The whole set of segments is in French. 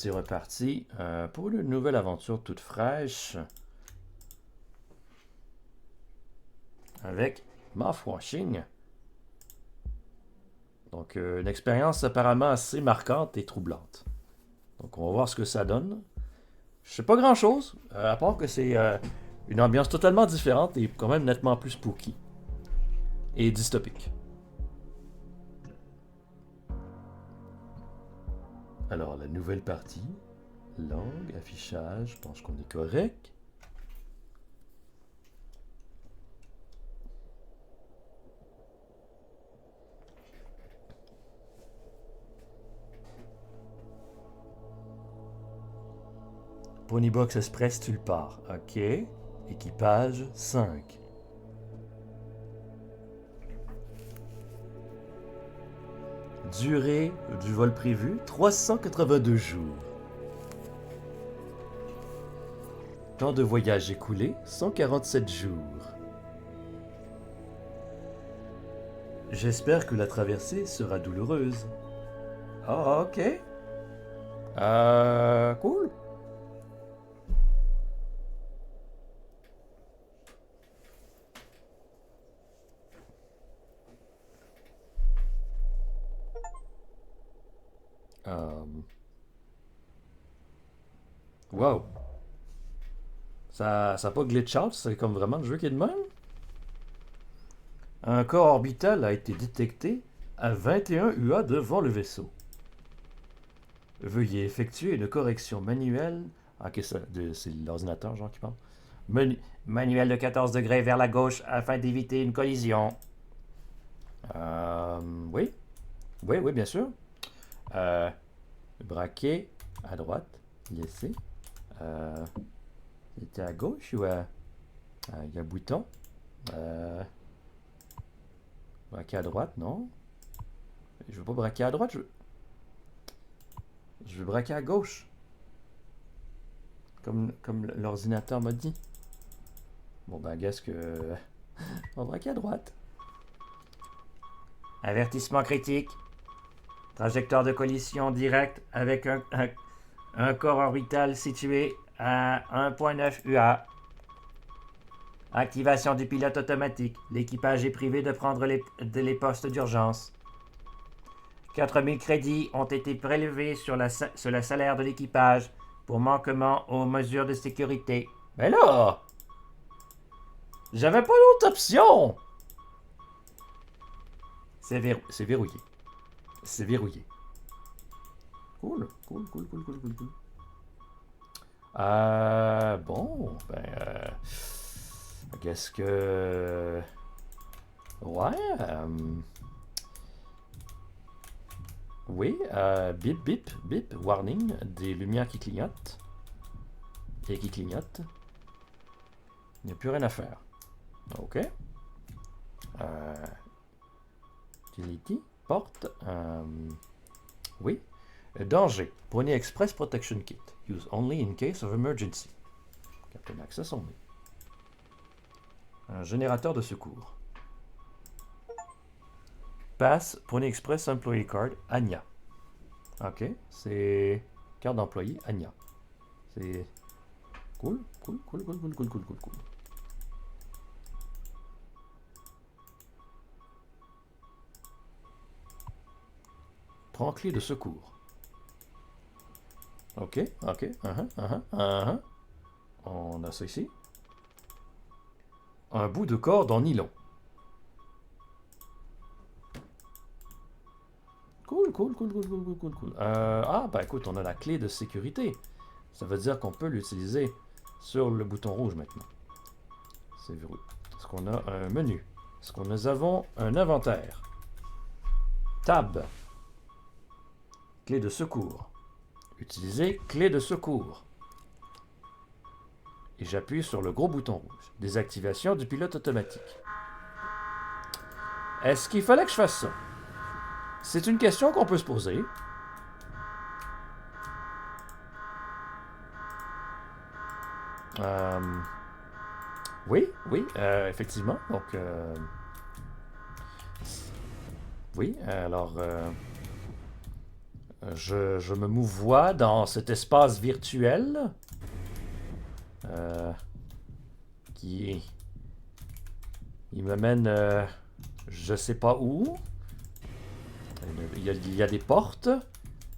C'est reparti pour une nouvelle aventure toute fraîche avec Mouthwashing. Donc, une expérience apparemment assez marquante et troublante. Donc, on va voir ce que ça donne. Je sais pas grand-chose, à part que c'est une ambiance totalement différente et quand même nettement plus spooky. Et dystopique. Alors, la nouvelle partie. Langue, affichage, je pense qu'on est correct. Ponybox Express, tu le pars. Ok. Équipage 5. Durée du vol prévu 382 jours. Temps de voyage écoulé 147 jours. J'espère que la traversée sera douloureuse. Ah, ok. Cool. Wow. Ça a pas glitch out, c'est comme vraiment le jeu qui est de même. Un corps orbital a été détecté à 21 UA devant le vaisseau. Veuillez effectuer une correction manuelle. Ok, c'est l'ordinateur, genre, qui parle. Manuel de 14 degrés vers la gauche afin d'éviter une collision. Oui. Oui, oui, bien sûr. Braquer à droite. Laisser. C'était à gauche ou à... Il y a un bouton. Braquer à droite, non. Je veux pas braquer à droite, je veux braquer à gauche. Comme l'ordinateur m'a dit. Bon, ben, qu'est-ce que... On va braquer à droite. Avertissement critique. Trajectoire de collision directe avec un corps orbital situé à 1.9 UA. Activation du pilote automatique. L'équipage est privé de prendre les postes d'urgence. 4000 crédits ont été prélevés sur le salaire de l'équipage pour manquement aux mesures de sécurité. Mais là, j'avais pas d'autre option. C'est verrouillé. C'est verrouillé. Cool. Bon, ben, qu'est-ce que... Ouais, oui, bip, bip, bip, warning, des lumières qui clignotent. Et qui clignotent. Il n'y a plus rien à faire. Ok. Utility, porte, oui. Danger. Pony Express Protection Kit. Use only in case of emergency. Captain Access only. Un générateur de secours. Pass Pony Express Employee Card Anya. Ok, c'est carte d'employé Anya. C'est cool. Prends clé de secours. Ok. On a ça ici. Un bout de corde en nylon. Cool. Ben écoute, on a la clé de sécurité. Ça veut dire qu'on peut l'utiliser sur le bouton rouge maintenant. C'est verrouillé. Est-ce qu'on a un menu? Est-ce que nous avons un inventaire? Tab. Clé de secours. Utiliser clé de secours. Et j'appuie sur le gros bouton rouge. Désactivation du pilote automatique. Est-ce qu'il fallait que je fasse ça? C'est une question qu'on peut se poser. Oui, effectivement. Donc, oui, alors, Je me mouvoie dans cet espace virtuel qui il me mène je sais pas où. Il y a des portes,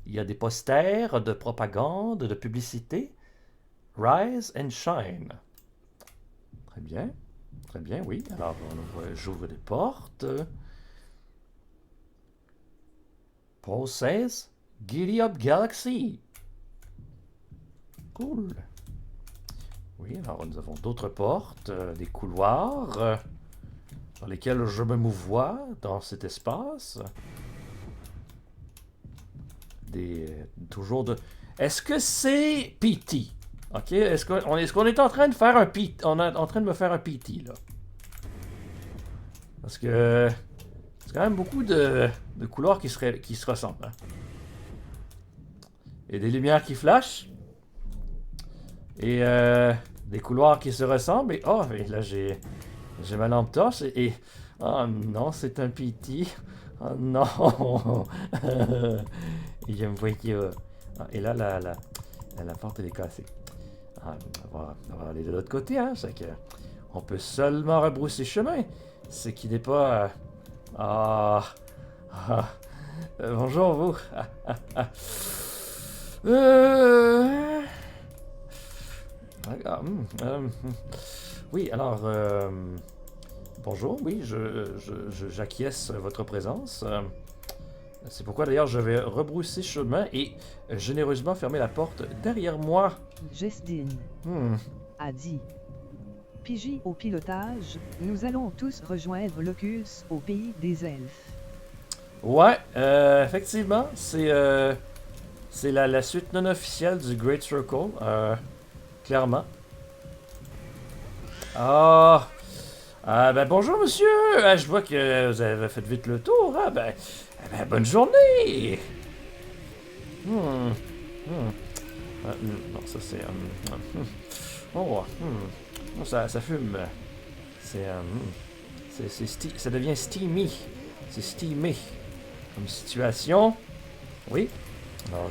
il y a des posters de propagande, de publicité. Rise and shine. Très bien, oui. Alors j'ouvre des portes. Paul says, Giddy up Galaxy. Cool. Oui, alors nous avons d'autres portes, des couloirs dans lesquels je me mouvoie dans cet espace. Toujours de... Est-ce que c'est PT? Ok, est-ce qu'on est en train de faire un PT? On est en train de me faire un PT, là. Parce que... c'est quand même beaucoup de couloirs qui se ressemblent. Hein. Et des lumières qui flashent. Et des couloirs qui se ressemblent. Et oh, et là j'ai ma lampe torche. Oh non, c'est un PT. Oh non. Et je me vois que... et là, la porte elle est cassée. On va aller de l'autre côté, hein. C'est que on peut seulement rebrousser chemin. C'est qu'il n'est pas... bonjour, vous. Oui, alors... bonjour, oui, j'acquiesce votre présence. C'est pourquoi d'ailleurs je vais rebrousser chemin et généreusement fermer la porte derrière moi. Justine a dit. Pigi au pilotage, nous allons tous rejoindre Locus au pays des elfes. Ouais, effectivement, c'est la suite non officielle du Great Circle, clairement. Ben bonjour monsieur, je vois que vous avez fait vite le tour, hein? Bonne journée! Non, ça c'est... ça fume. Ça devient steamy. C'est steamy comme situation. Oui. Alors,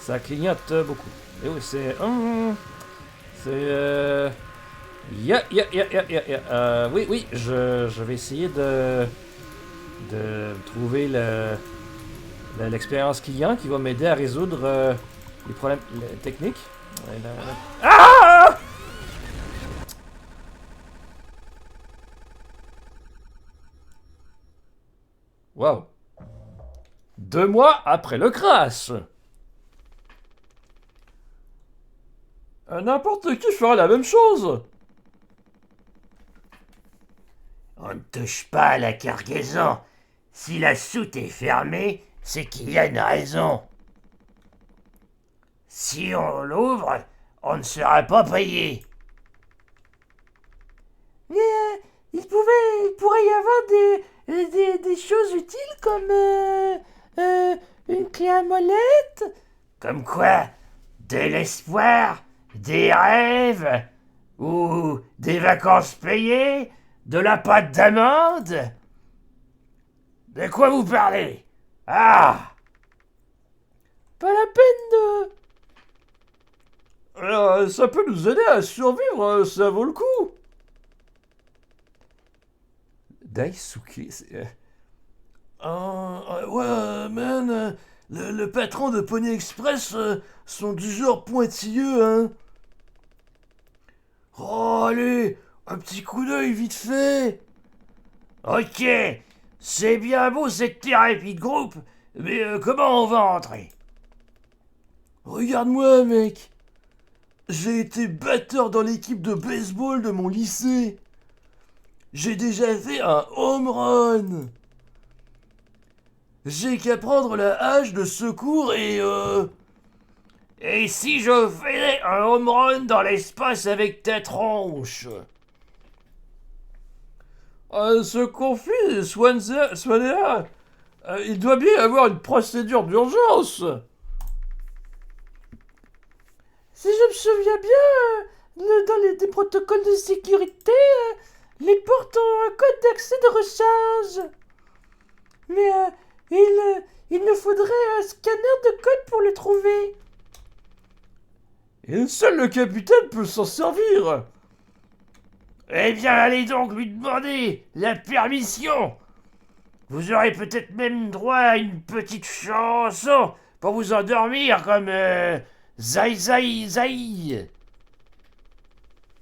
ça clignote beaucoup. Et oui, c'est... oui, je vais essayer de trouver l'expérience client qui va m'aider à résoudre les problèmes techniques. Ah! Wow. 2 mois après le crash. N'importe qui fera la même chose. On ne touche pas à la cargaison. Si la soute est fermée, c'est qu'il y a une raison. Si on l'ouvre, on ne sera pas payé. Mais il pourrait y avoir des choses utiles comme une clé à molette. Comme quoi? De l'espoir? Des rêves? Ou des vacances payées? De la pâte d'amande? De quoi vous parlez? Ah! Pas la peine de... ça peut nous aider à survivre, ça vaut le coup. Daisuke, c'est... ouais, man, le patron de Pony Express sont du genre pointilleux, hein. Oh, allez, un petit coup d'œil vite fait. Ok, c'est bien beau cette thérapie de groupe, mais comment on va entrer? Regarde-moi, mec. J'ai été batteur dans l'équipe de baseball de mon lycée. J'ai déjà fait un home run. J'ai qu'à prendre la hache de secours et Et si je faisais un home run dans l'espace avec ta tronche? Ce conflit, Swanea, il doit bien y avoir une procédure d'urgence. Si je me souviens bien, dans des protocoles de sécurité, les portes ont un code d'accès de recharge. Mais il nous faudrait un scanner de code pour le trouver. Et seul le capitaine peut s'en servir. Eh bien, allez donc lui demander la permission. Vous aurez peut-être même droit à une petite chanson pour vous endormir comme Zai Zai Zai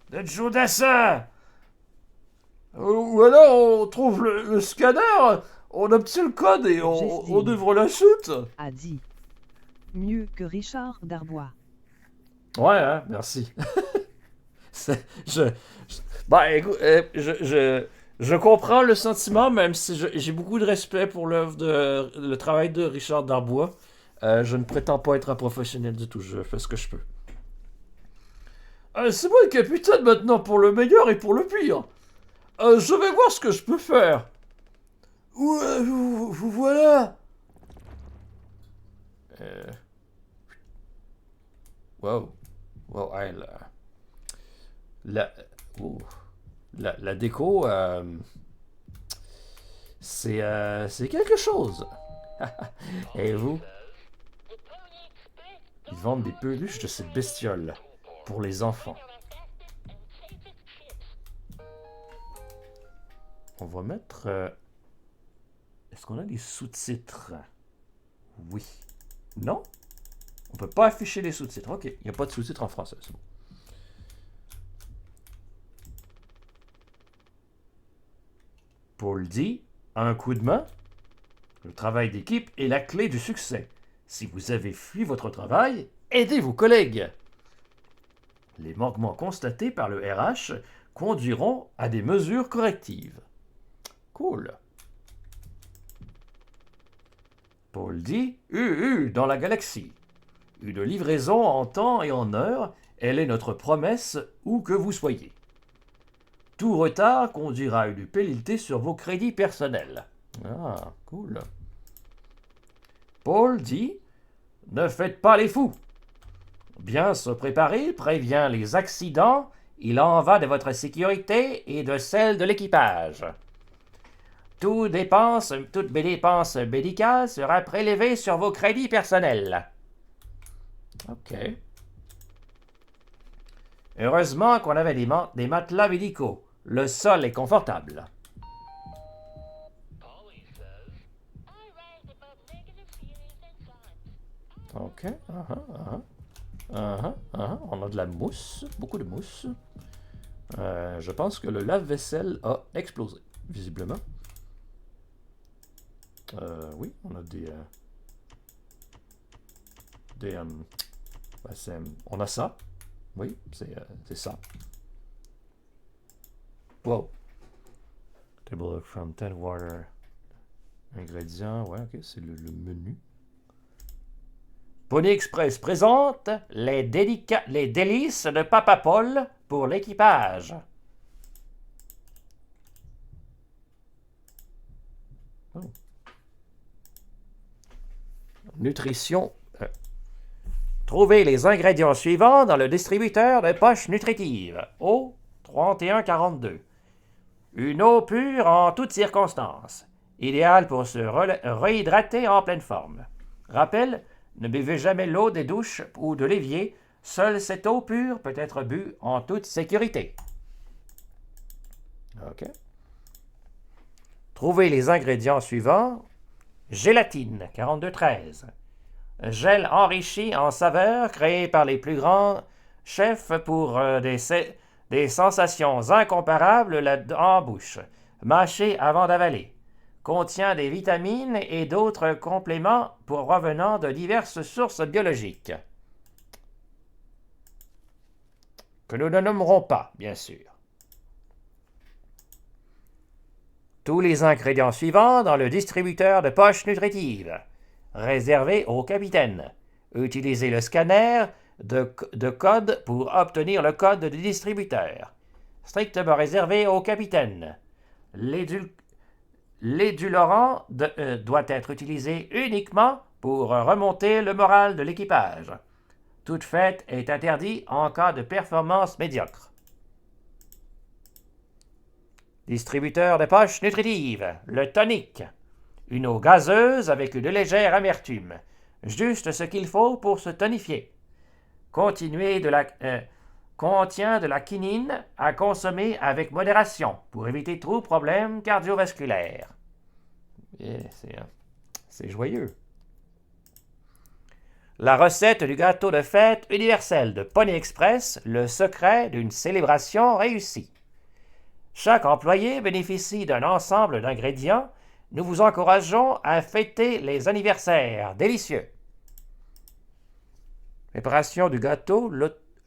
de Joe Dassin. Ou alors on trouve le scanner, on obtient le code et on ouvre la chute. A dit. Mieux que Richard Darbois. Ouais, hein, merci. Bah, écoute, je comprends le sentiment, même si j'ai beaucoup de respect pour le travail de Richard Darbois. Je ne prétends pas être un professionnel du tout. Je fais ce que je peux. C'est moi le capitaine maintenant pour le meilleur et pour le pire. Je vais voir ce que je peux faire. Ouais, vous voilà. Wow. Wow, hey, la déco, c'est quelque chose. Et vous? Ils vendent des peluches de ces bestioles pour les enfants. On va mettre... Est-ce qu'on a des sous-titres? Oui. Non? On peut pas afficher les sous-titres. Ok, il n'y a pas de sous-titres en français, c'est bon. Paul dit, un coup de main, le travail d'équipe est la clé du succès. Si vous avez fui votre travail, aidez vos collègues. Les manquements constatés par le RH conduiront à des mesures correctives. Cool. Paul dit, dans la galaxie. Une livraison en temps et en heure, elle est notre promesse où que vous soyez. Tout retard conduira à une pénalité sur vos crédits personnels. Ah, cool. Paul dit, ne faites pas les fous. Bien se préparer prévient les accidents. Il en va de votre sécurité et de celle de l'équipage. Toute dépense médicale sera prélevée sur vos crédits personnels. OK. Heureusement qu'on avait des matelas médicaux. Le sol est confortable. OK. On a de la mousse. Beaucoup de mousse. Je pense que le lave-vaisselle a explosé, visiblement. Oui, on a on a ça. Oui, c'est ça. Wow. Table from 10 water. Ingrédients, ouais, ok, c'est le menu. Pony Express présente les délices de Papa Paul pour l'équipage. Oh. Nutrition. Trouvez les ingrédients suivants dans le distributeur de poches nutritives. Eau 3142. Une eau pure en toutes circonstances. Idéale pour se réhydrater en pleine forme. Rappel, ne buvez jamais l'eau des douches ou de l'évier. Seule cette eau pure peut être bue en toute sécurité. OK. Trouvez les ingrédients suivants. Gélatine 4213. Gel enrichi en saveurs créé par les plus grands chefs pour des sensations incomparables en bouche. Mâché avant d'avaler. Contient des vitamines et d'autres compléments provenant de diverses sources biologiques. Que nous ne nommerons pas, bien sûr. Tous les ingrédients suivants dans le distributeur de poches nutritives. Réservé au capitaine. Utilisez le scanner de code pour obtenir le code du distributeur. Strictement réservé au capitaine. L'édulcorant doit être utilisé uniquement pour remonter le moral de l'équipage. Toute fête est interdite en cas de performance médiocre. Distributeur de poches nutritives, le tonique. Une eau gazeuse avec une légère amertume. Juste ce qu'il faut pour se tonifier. Contient de la quinine à consommer avec modération pour éviter tout problème cardiovasculaire. C'est joyeux. La recette du gâteau de fête universel de Pony Express, le secret d'une célébration réussie. Chaque employé bénéficie d'un ensemble d'ingrédients. Nous vous encourageons à fêter les anniversaires délicieux. Préparation du gâteau,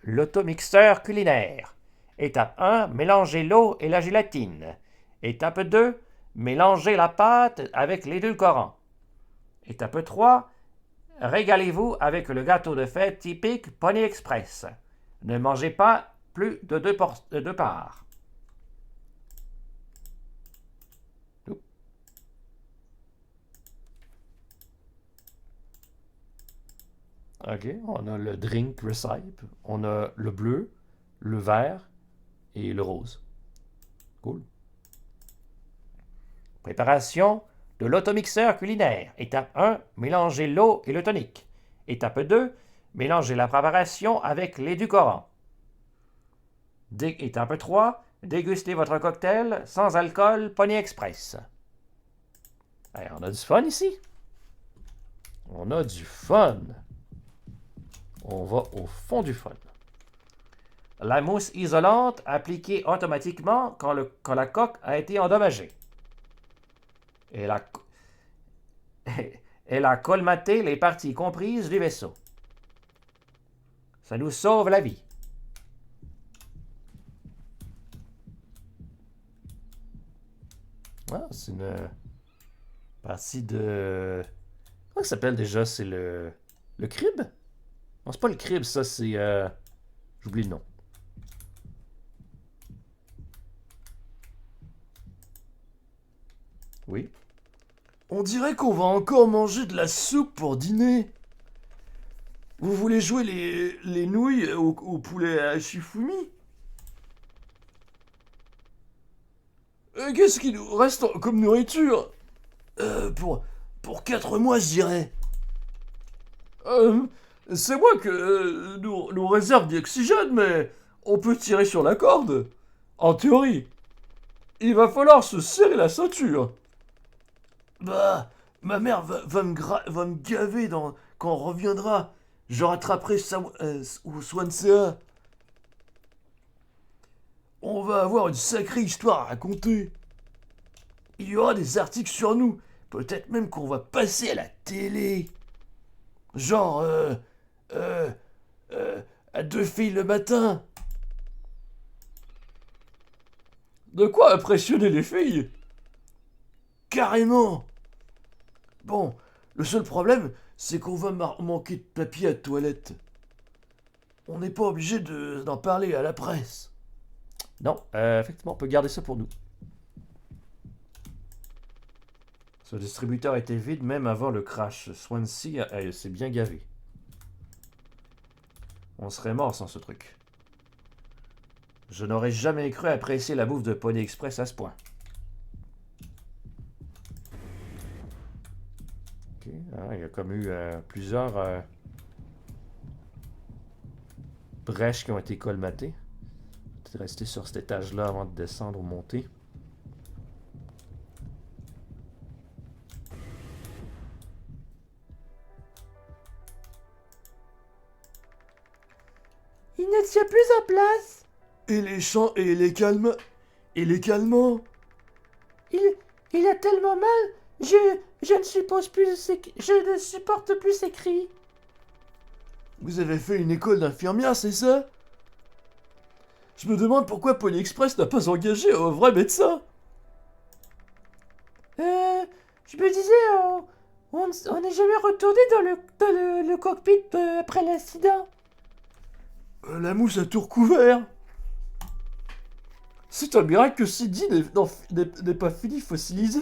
l'automixeur culinaire. Étape 1, mélangez l'eau et la gélatine. Étape 2, mélangez la pâte avec l'édulcorant. Étape 3, régalez-vous avec le gâteau de fête typique Pony Express. Ne mangez pas plus de deux parts. OK, on a le drink recipe, on a le bleu, le vert et le rose. Cool. Préparation de l'automixeur culinaire. Étape 1, mélangez l'eau et le tonique. Étape 2, mélangez la préparation avec l'édulcorant. Étape 3, dégustez votre cocktail sans alcool Pony Express. Hey, on a du fun ici. On a du fun. On va au fond du fun. La mousse isolante appliquée automatiquement quand la coque a été endommagée. Elle a colmaté les parties comprises du vaisseau. Ça nous sauve la vie. Ah, c'est une partie de... Comment ça s'appelle déjà? C'est le crib? Non, c'est pas le crib, ça, c'est... J'oublie le nom. Oui. On dirait qu'on va encore manger de la soupe pour dîner. Vous voulez jouer les nouilles au poulet à Shifumi? Qu'est-ce qu'il nous reste comme nourriture? Pour 4 mois, je dirais. C'est moi que nous réserve d'oxygène, mais on peut tirer sur la corde. En théorie. Il va falloir se serrer la ceinture. Bah, ma mère va me gaver quand on reviendra. Je rattraperai Swansea. On va avoir une sacrée histoire à raconter. Il y aura des articles sur nous. Peut-être même qu'on va passer à la télé. Genre, à 2 filles le matin. De quoi impressionner les filles? Carrément. Bon, le seul problème, c'est qu'on va manquer de papier à toilette. On n'est pas obligé d'en parler à la presse. Non, effectivement, on peut garder ça pour nous. Ce distributeur était vide même avant le crash. Swansea s'est bien gavé. On serait mort sans ce truc. Je n'aurais jamais cru apprécier la bouffe de Pony Express à ce point. Ok, il y a comme eu plusieurs brèches qui ont été colmatées. Peut-être rester sur cet étage-là avant de descendre ou monter. Il ne tient plus en place. Et les chants et les calmants. Il a tellement mal. Je ne supporte plus ses cris. Vous avez fait une école d'infirmière, c'est ça? Je me demande pourquoi Pony Express n'a pas engagé un vrai médecin. Je me disais, on n'est jamais retourné dans le cockpit après l'incident. La mousse a tout recouvert. C'est un miracle que Sydney n'ait pas fini fossilisé.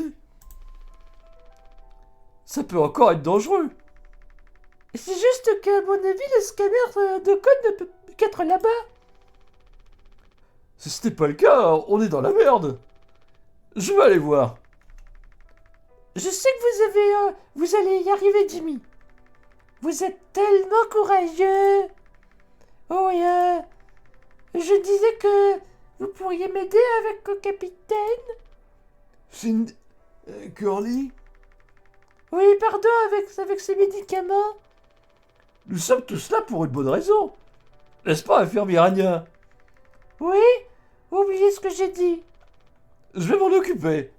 Ça peut encore être dangereux. C'est juste qu'à mon avis, le scanner de code ne peut qu'être là-bas. Si c'était pas le cas, on est dans la merde. Je vais aller voir. Je sais que vous allez y arriver, Jimmy. Vous êtes tellement courageux. Oh, et je disais que vous pourriez m'aider avec le capitaine. Cindy... Curly? Oui, pardon, avec ces médicaments. Nous sommes tous là pour une bonne raison. N'est-ce pas, infirmière Anya? Oui, oubliez ce que j'ai dit. Je vais m'en occuper.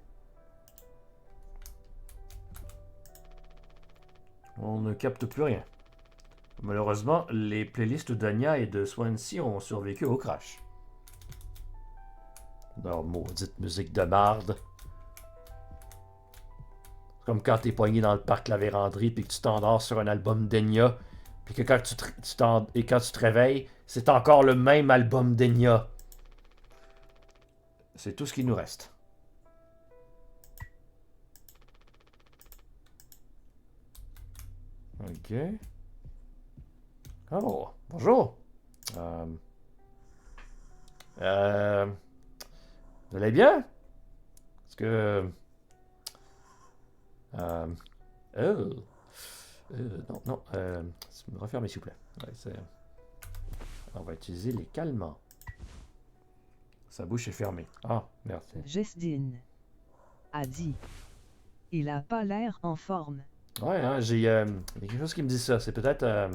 On ne capte plus rien. Malheureusement, les playlists d'Anya et de Swansea ont survécu au crash. Leur maudite musique de marde. C'est comme quand t'es poigné dans le parc La Vérandrie puis que tu t'endors sur un album d'Enya, puis que quand quand tu te réveilles, c'est encore le même album d'Enya. C'est tout ce qui nous reste. Ok. Oh, bonjour. Vous allez bien? Est-ce que... non, non. Refermez, s'il vous plaît. Ouais, on va utiliser les calmants. Sa bouche est fermée. Ah, merci. Jesdine a dit. Il a pas l'air en forme. Ouais, hein, il y a quelque chose qui me dit ça. C'est peut-être...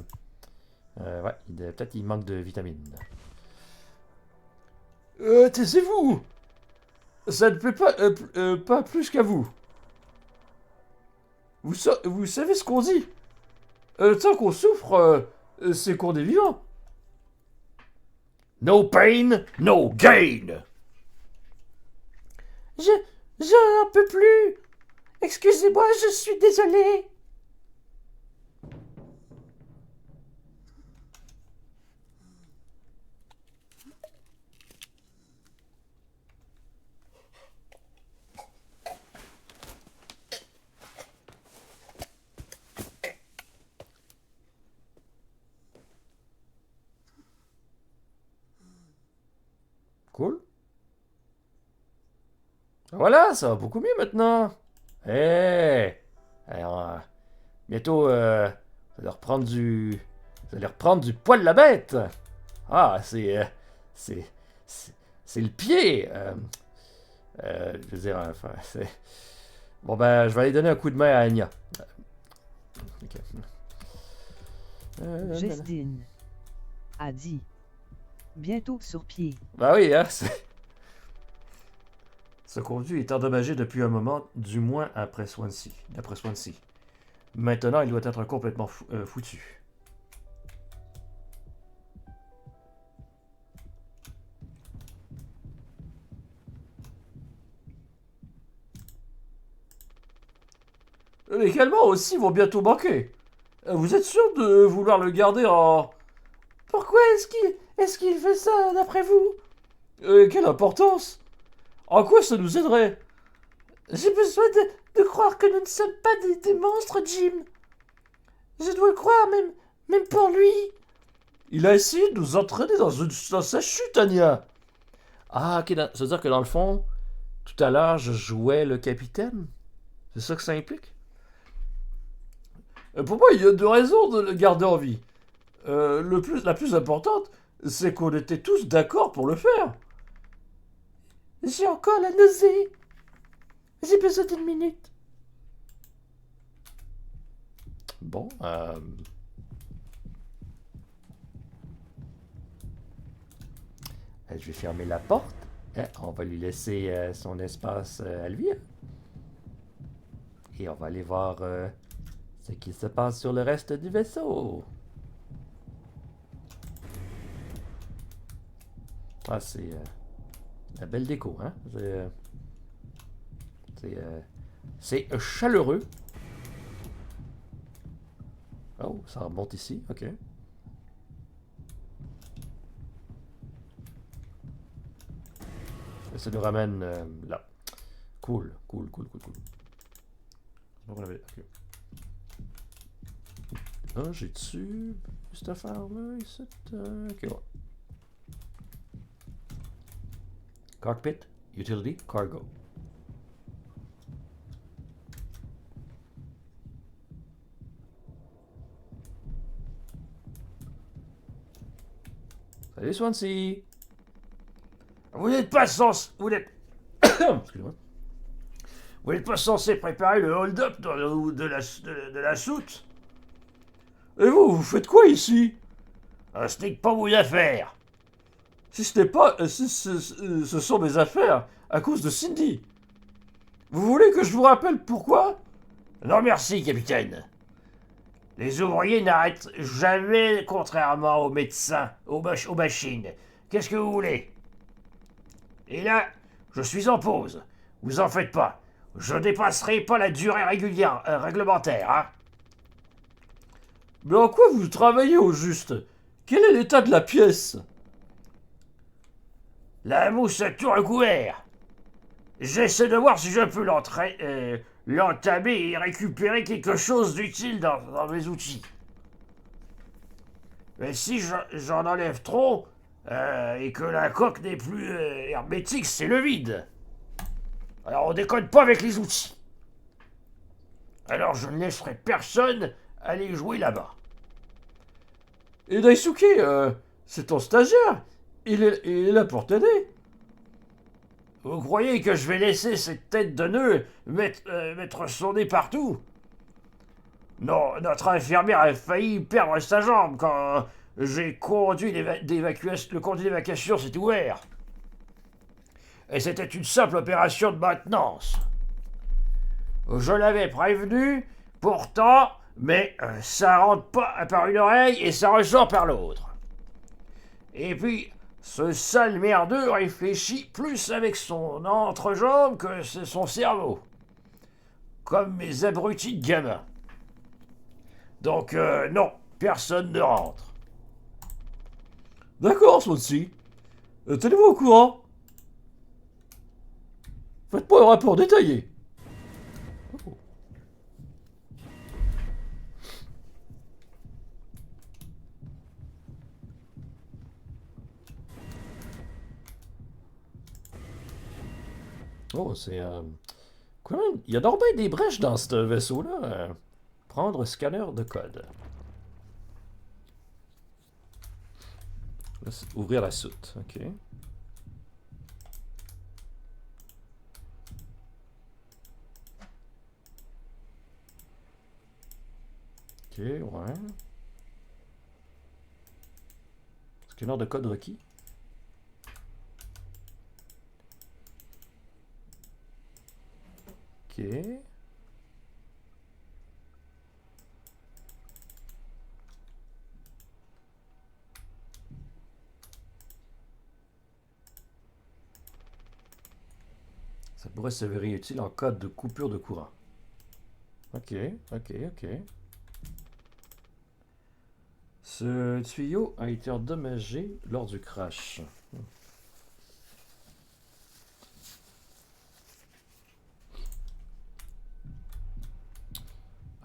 ouais, peut-être il manque de vitamines. Taisez-vous! Ça ne plaît pas plus qu'à vous. Vous savez ce qu'on dit? Tant qu'on souffre, c'est qu'on est vivant. No pain, no gain. Je n'en peux plus. Excusez-moi, je suis désolé. Cool. Voilà, ça va beaucoup mieux maintenant. Hey! Alors, bientôt, vous allez reprendre du... Vous allez reprendre du poil de la bête. Ah, c'est le pied. Je veux dire, enfin, c'est... Bon, ben, je vais aller donner un coup de main à Anya. Ok. Jesdine a dit. Bientôt sur pied. Bah oui, hein, c'est... Ce conduit est endommagé depuis un moment, du moins d'après Swansea. Maintenant, il doit être complètement foutu. Les calmants aussi vont bientôt manquer. Vous êtes sûr de vouloir le garder en... Pourquoi est-ce qu'il fait ça, d'après vous? Quelle importance? En quoi ça nous aiderait? J'ai besoin de croire que nous ne sommes pas des monstres, Jim. Je dois le croire, même pour lui. Il a essayé de nous entraîner dans sa chute, Anya. Ah, ok, ça veut dire que dans le fond, tout à l'heure, je jouais le capitaine? C'est ça que ça implique? Pour moi, il y a deux raisons de le garder en vie. La plus importante, c'est qu'on était tous d'accord pour le faire. J'ai encore la nausée. J'ai besoin d'une minute. Bon, je vais fermer la porte. On va lui laisser son espace à lui. Et on va aller voir ce qui se passe sur le reste du vaisseau. Ah, c'est la belle déco, hein? C'est chaleureux. Oh, ça remonte ici, ok. Ça nous ramène là. Cool. Donc on avait... ok. Ah, j'ai-tu cette affaire-là ici? Ok, ouais. Cockpit, Utility, Cargo. Salut Swansea. Vous n'êtes pas censé... Excusez-moi. Vous n'êtes pas censé préparer le hold-up de la soute? Et vous faites quoi ici? Ce n'est pas vos affaires. Si ce n'est pas... si ce sont mes affaires, à cause de Cindy. Vous voulez que je vous rappelle pourquoi? Non merci, capitaine. Les ouvriers n'arrêtent jamais, contrairement aux médecins, aux machines. Qu'est-ce que vous voulez? Et là, je suis en pause. Vous en faites pas. Je dépasserai pas la durée réglementaire, hein. Mais en quoi vous travaillez au juste? Quel est l'état de la pièce? La mousse a tout recouvert. J'essaie de voir si je peux l'entamer et récupérer quelque chose d'utile dans mes outils. Mais si j'en enlève trop, et que la coque n'est plus hermétique, c'est le vide. Alors on déconne pas avec les outils. Alors je ne laisserai personne aller jouer là-bas. Et Daisuke, c'est ton stagiaire. Il est là pour t'aider. Vous croyez que je vais laisser cette tête de nœud mettre son nez partout? Non, notre infirmière a failli perdre sa jambe quand j'ai conduit le conduit d'évacuation s'est ouvert. Et c'était une simple opération de maintenance. Je l'avais prévenu, pourtant, mais ça rentre pas par une oreille et ça ressort par l'autre. Et puis, ce sale merdeux réfléchit plus avec son entrejambe que c'est son cerveau. Comme mes abrutis de gamins. Donc, non, personne ne rentre. D'accord, Swansea. Tenez-vous au courant. Faites-moi un rapport détaillé. Oh, c'est... Quand même, il y a donc bien des brèches dans ce vaisseau-là. Prendre scanner de code. Là, ouvrir la soute, ok. Ok, ouais. Scanner de code requis. Ok. Ça pourrait s'avérer utile en cas de coupure de courant. Ok, ok, ok. Ce tuyau a été endommagé lors du crash.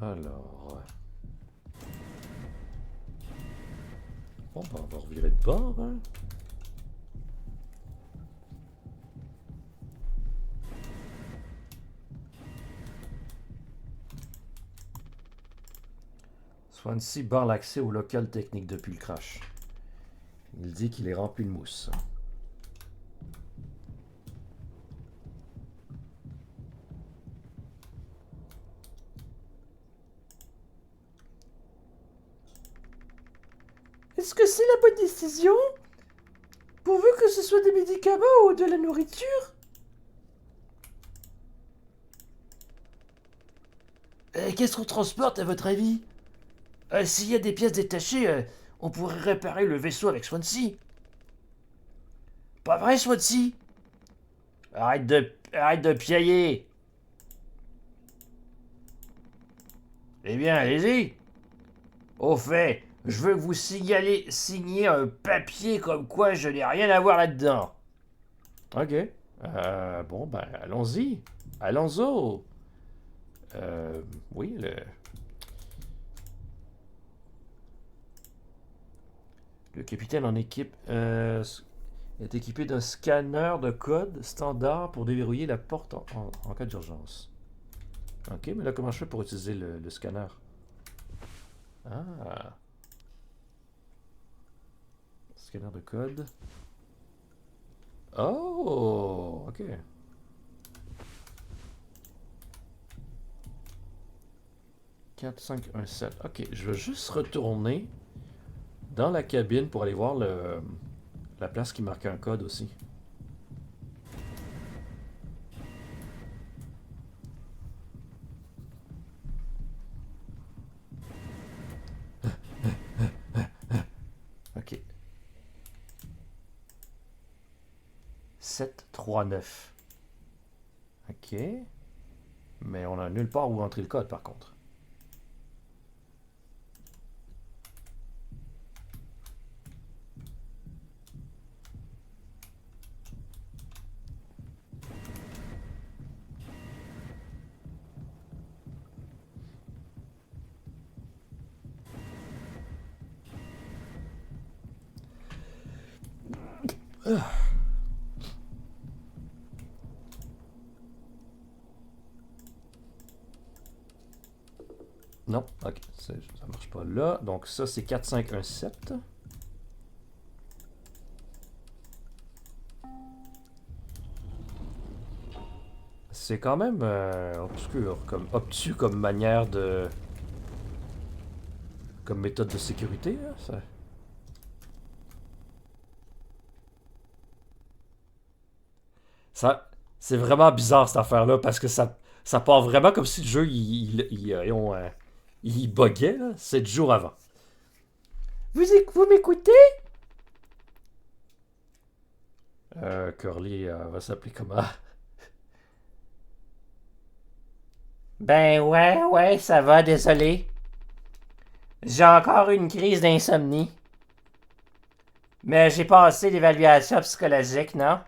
Alors... Bon, ben, on va revirer de bord, hein. Swansea barre l'accès au local technique depuis le crash. Il dit qu'il est rempli de mousse. Est-ce que c'est la bonne décision? Pourvu que ce soit des médicaments ou de la nourriture? Qu'est-ce qu'on transporte à votre avis? S'il y a des pièces détachées, on pourrait réparer le vaisseau avec Swansea. Pas vrai, Swansea? Arrête de piailler. Eh bien, allez-y. Au fait, je veux que vous signiez un papier comme quoi je n'ai rien à voir là-dedans. Ok. Bon, ben, allons-y. Allons-y. Oui, le capitaine en équipe est équipé d'un scanner de code standard pour déverrouiller la porte en cas d'urgence. Ok, mais là, comment je fais pour utiliser le scanner? Scanner de code. Oh, ok. Quatre, 5, 1, 7. Ok, je vais juste retourner dans la cabine pour aller voir la place qui marque un code aussi. Ok. 7, 3, 9. Ok. Mais on a nulle part où entrer le code par contre. Non, ok, ça marche pas là. Donc ça c'est 4, 5, 1, 7. C'est quand même obtus comme manière de... comme méthode de sécurité, hein, ça. C'est vraiment bizarre cette affaire-là parce que ça part vraiment comme si le jeu il buguait là, 7 jours avant. Vous m'écoutez? Curly va s'appeler comment? Ben ouais, ça va, désolé. J'ai encore une crise d'insomnie. Mais j'ai passé l'évaluation psychologique, non?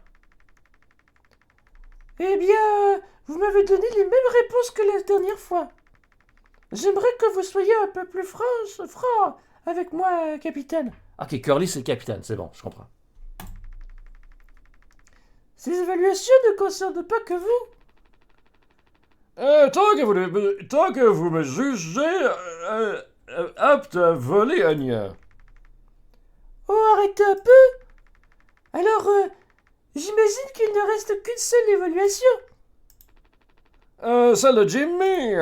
Eh bien, vous m'avez donné les mêmes réponses que la dernière fois. J'aimerais que vous soyez un peu plus franc avec moi, capitaine. Ok, Curly c'est le capitaine, c'est bon, je comprends. Ces évaluations ne concernent pas que vous. Tant que vous me jugez apte à voler, Anya. Oh, arrêtez un peu. Alors, j'imagine qu'il ne reste qu'une seule évaluation. Celle de Jimmy.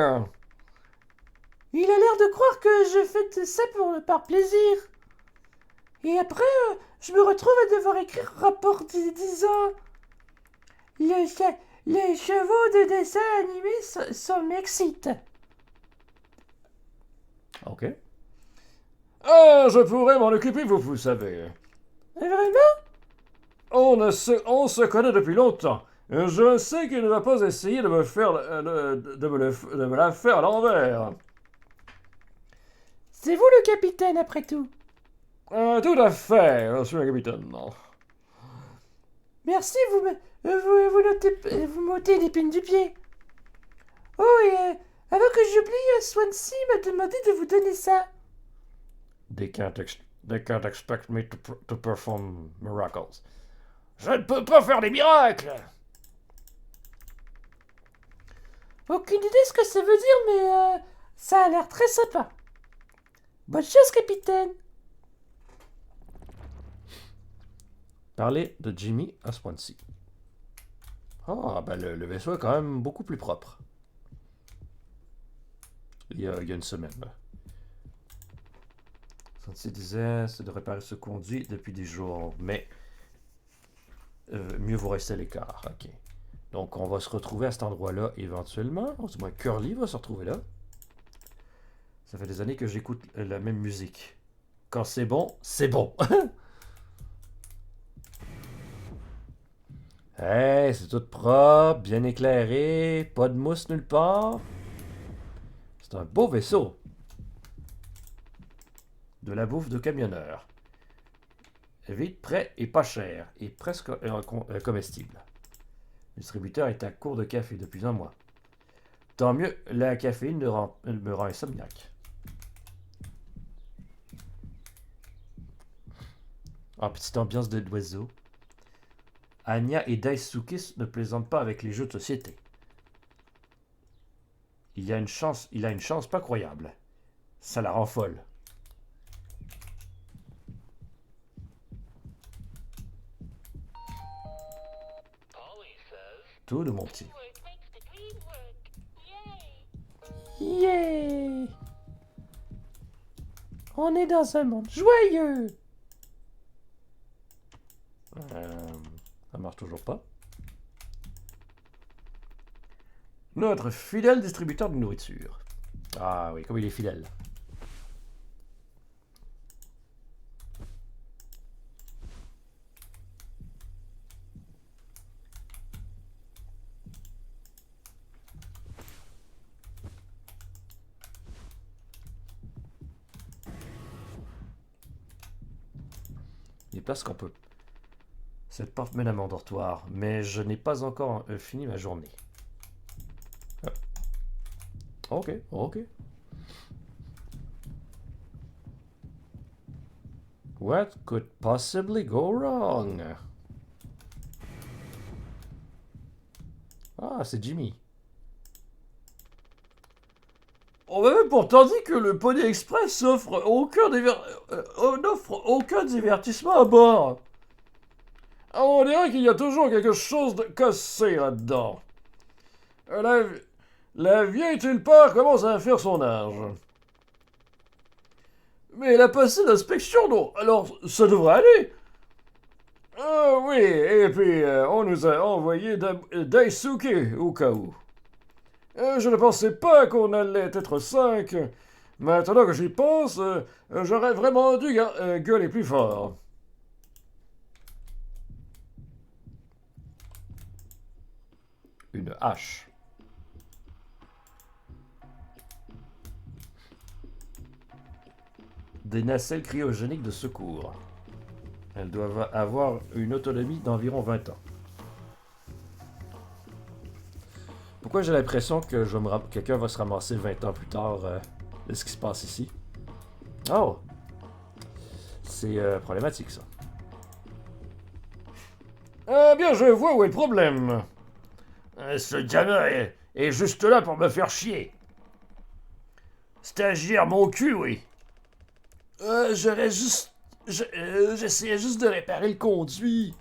Il a l'air de croire que je fais ça par plaisir. Et après, je me retrouve à devoir écrire un rapport disant... Les chevaux de dessin animé m'excitent. Ok. Je pourrais m'en occuper, vous savez. Vraiment? On se connaît depuis longtemps. Je sais qu'il ne va pas essayer de me faire de me la faire à l'envers. C'est vous le capitaine, après tout. Tout à fait, je suis un capitaine. Merci, vous m'ôtez l'épine du pied. Oh, et avant que j'oublie, Swansea m'a demandé de vous donner ça. They can't expect me to perform miracles. Je ne peux pas faire des miracles! Aucune idée ce que ça veut dire, mais ça a l'air très sympa. Bonne chance, capitaine. Parler de Jimmy à Swansea. Ah, ben le vaisseau est quand même beaucoup plus propre. Il y a une semaine. Là. Swansea disait, c'est de réparer ce conduit depuis des jours, mais mieux vous rester à l'écart. Ok. Donc on va se retrouver à cet endroit-là éventuellement. Du moins, Curly va se retrouver là. Ça fait des années que j'écoute la même musique. Quand c'est bon, c'est bon. Hey, c'est tout propre, bien éclairé, pas de mousse nulle part. C'est un beau vaisseau. De la bouffe de camionneur. Vite, prêt et pas cher, et presque comestible. Le distributeur est à court de café depuis un mois. Tant mieux, la caféine me rend insomniaque. Ah, petite ambiance d'oiseau. Anya et Daisuke ne plaisantent pas avec les jeux de société. Il a une chance pas croyable. Ça la rend folle. tout de mon petit. Yeah! On est dans un monde joyeux! Ça marche toujours pas. Notre fidèle distributeur de nourriture. Ah oui, comme il est fidèle. Des places qu'on peut. Cette porte mène à mon dortoir, mais je n'ai pas encore fini ma journée. Ah. Ok, ok. What could possibly go wrong? Ah, c'est Jimmy. On m'avait pourtant dit que le Pony Express n'offre aucun divertissement à bord. Ah, on dirait qu'il y a toujours quelque chose de cassé là-dedans. La vieille tulpare commence à faire son âge. Mais elle a passé l'inspection, non? Alors, ça devrait aller. Ah oui, et puis on nous a envoyé Daisuke au cas où. Je ne pensais pas qu'on allait être 5. Maintenant que j'y pense, j'aurais vraiment dû gueuler plus fort. Une hache. Des nacelles cryogéniques de secours. Elles doivent avoir une autonomie d'environ 20 ans. Pourquoi j'ai l'impression que quelqu'un va se ramasser 20 ans plus tard de ce qui se passe ici? Oh! C'est problématique, ça. Ah bien, je vois où est le problème. Ce gamin est juste là pour me faire chier. Stagiaire mon cul, oui. J'essayais juste de réparer le conduit.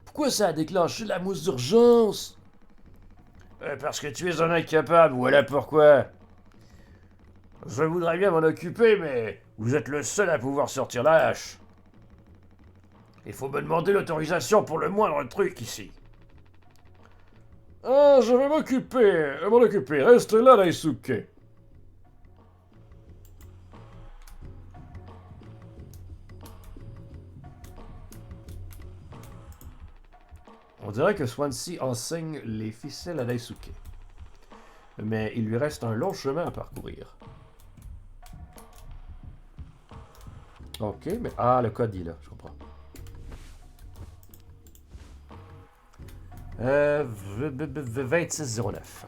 Pourquoi ça a déclenché la mousse d'urgence? Parce que tu es un incapable, voilà pourquoi. Je voudrais bien m'en occuper, mais vous êtes le seul à pouvoir sortir la hache. Il faut me demander l'autorisation pour le moindre truc ici. Ah, je vais m'en occuper. Reste là, Daisuke. On dirait que Swansea enseigne les ficelles à Daisuke. Mais il lui reste un long chemin à parcourir. Ok, mais... Ah, le code est là, je comprends. 2609.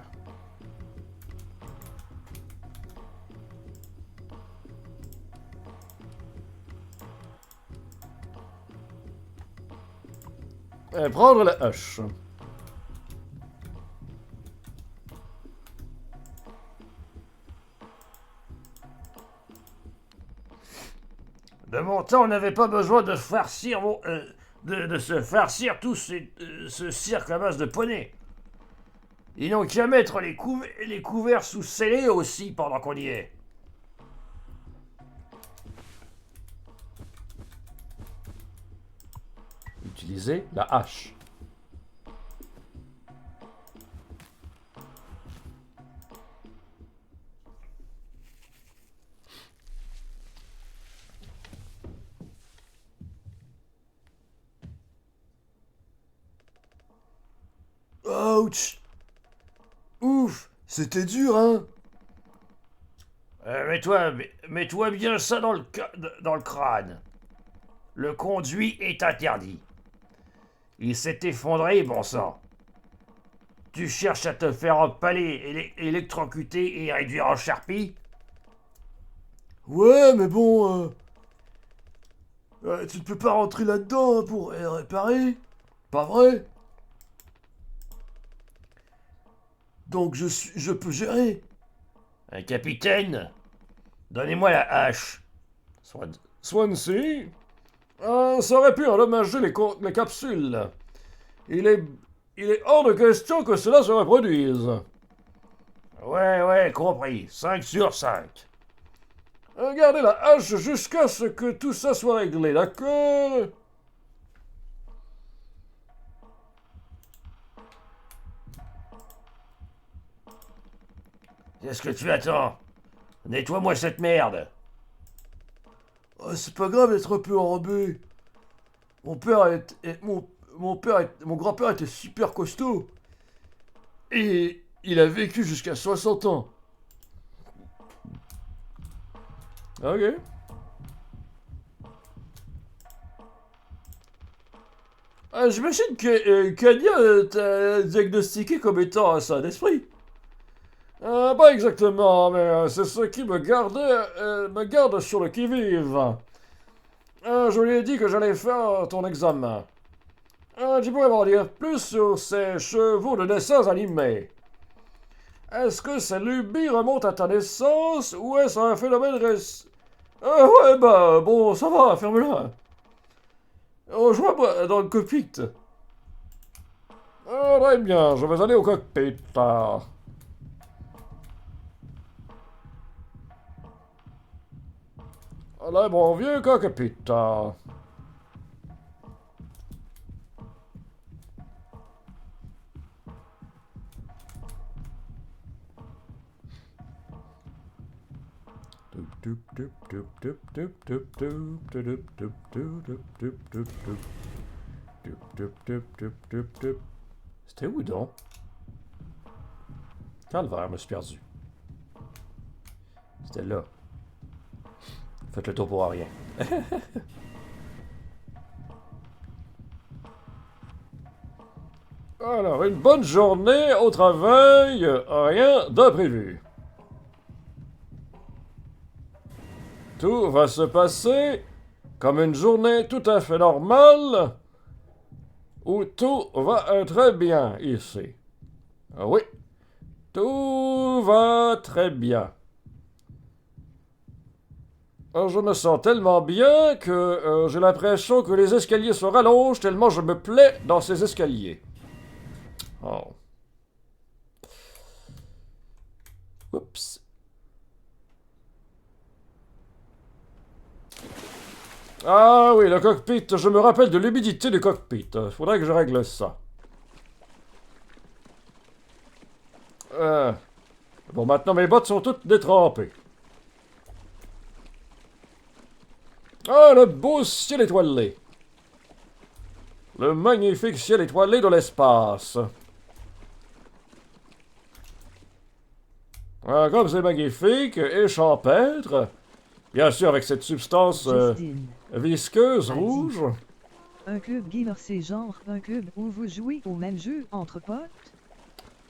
Prendre la hache. De mon temps, on n'avait pas besoin de farcir de se farcir tout ce cirque à base de poneys. Ils n'ont qu'à mettre les couverts sous scellés aussi pendant qu'on y est. Utilisez la hache. Ouch! Ouf! C'était dur, hein? Mets-toi bien ça dans le crâne. Le conduit est interdit. Il s'est effondré, bon sang. Tu cherches à te faire empaler, électrocuter et réduire en charpie? Ouais, mais bon... tu ne peux pas rentrer là-dedans hein, pour réparer? Pas vrai? Donc je peux gérer. Un capitaine? Donnez-moi la hache. Swansea? Ça aurait pu endommager les capsules. Il est il est hors de question que cela se reproduise. Ouais, compris. 5 sur 5. Gardez la hache jusqu'à ce que tout ça soit réglé, d'accord? Qu'est-ce que tu attends? Nettoie-moi cette merde. Oh, c'est pas grave d'être un peu enrobé. Mon grand-père était super costaud. Et il a vécu jusqu'à 60 ans. Ok. J'imagine que Kanya t'a diagnostiqué comme étant un saint d'esprit. Pas exactement, mais c'est ce qui me garde sur le qui-vive. Je lui ai dit que j'allais faire ton examen. Tu pourrais m'en dire plus sur ces chevaux de naissance animés. Est-ce que ces lubies remontent à ta naissance ou est-ce un phénomène ouais, bah, bon, ça va, ferme-la. Rejoins-moi dans le cockpit. Très bien, je vais aller au cockpit. Là, bon vieux cockpit. C'était où donc? Calvaire, je me suis perdu. C'était là. Faites le tour pour rien. Alors, une bonne journée au travail, rien d'imprévu. Tout va se passer comme une journée tout à fait normale, où tout va très bien ici. Oui, tout va très bien. Je me sens tellement bien que j'ai l'impression que les escaliers se rallongent tellement je me plais dans ces escaliers. Oh. Oups. Ah oui, le cockpit. Je me rappelle de l'humidité du cockpit. Faudrait que je règle ça. Bon, maintenant mes bottes sont toutes détrempées. Ah, le beau ciel étoilé. Le magnifique ciel étoilé de l'espace. Comme c'est magnifique et champêtre, bien sûr avec cette substance Justine. visqueuse Vas-y. rouge. Un club gamer, c'est genre un club où vous jouez au même jeu entre potes?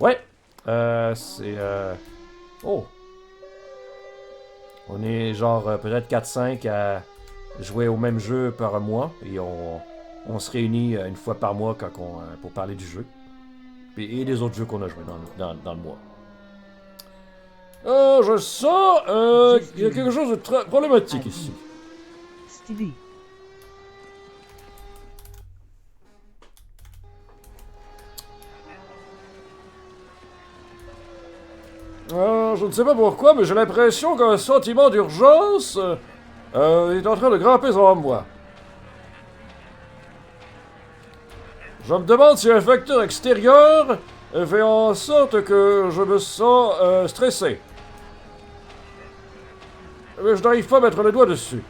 Ouais. C'est... Oh. On est genre peut-être 4-5 à jouer au même jeu par mois. Et on se réunit une fois par mois pour parler du jeu. Et des autres jeux qu'on a joués dans le mois. Je sens qu'il y a quelque chose de très problématique ici. Stylé. Je ne sais pas pourquoi, mais j'ai l'impression qu'un sentiment d'urgence est en train de grimper en moi. Je me demande si un facteur extérieur fait en sorte que je me sens stressé. Mais je n'arrive pas à mettre le doigt dessus.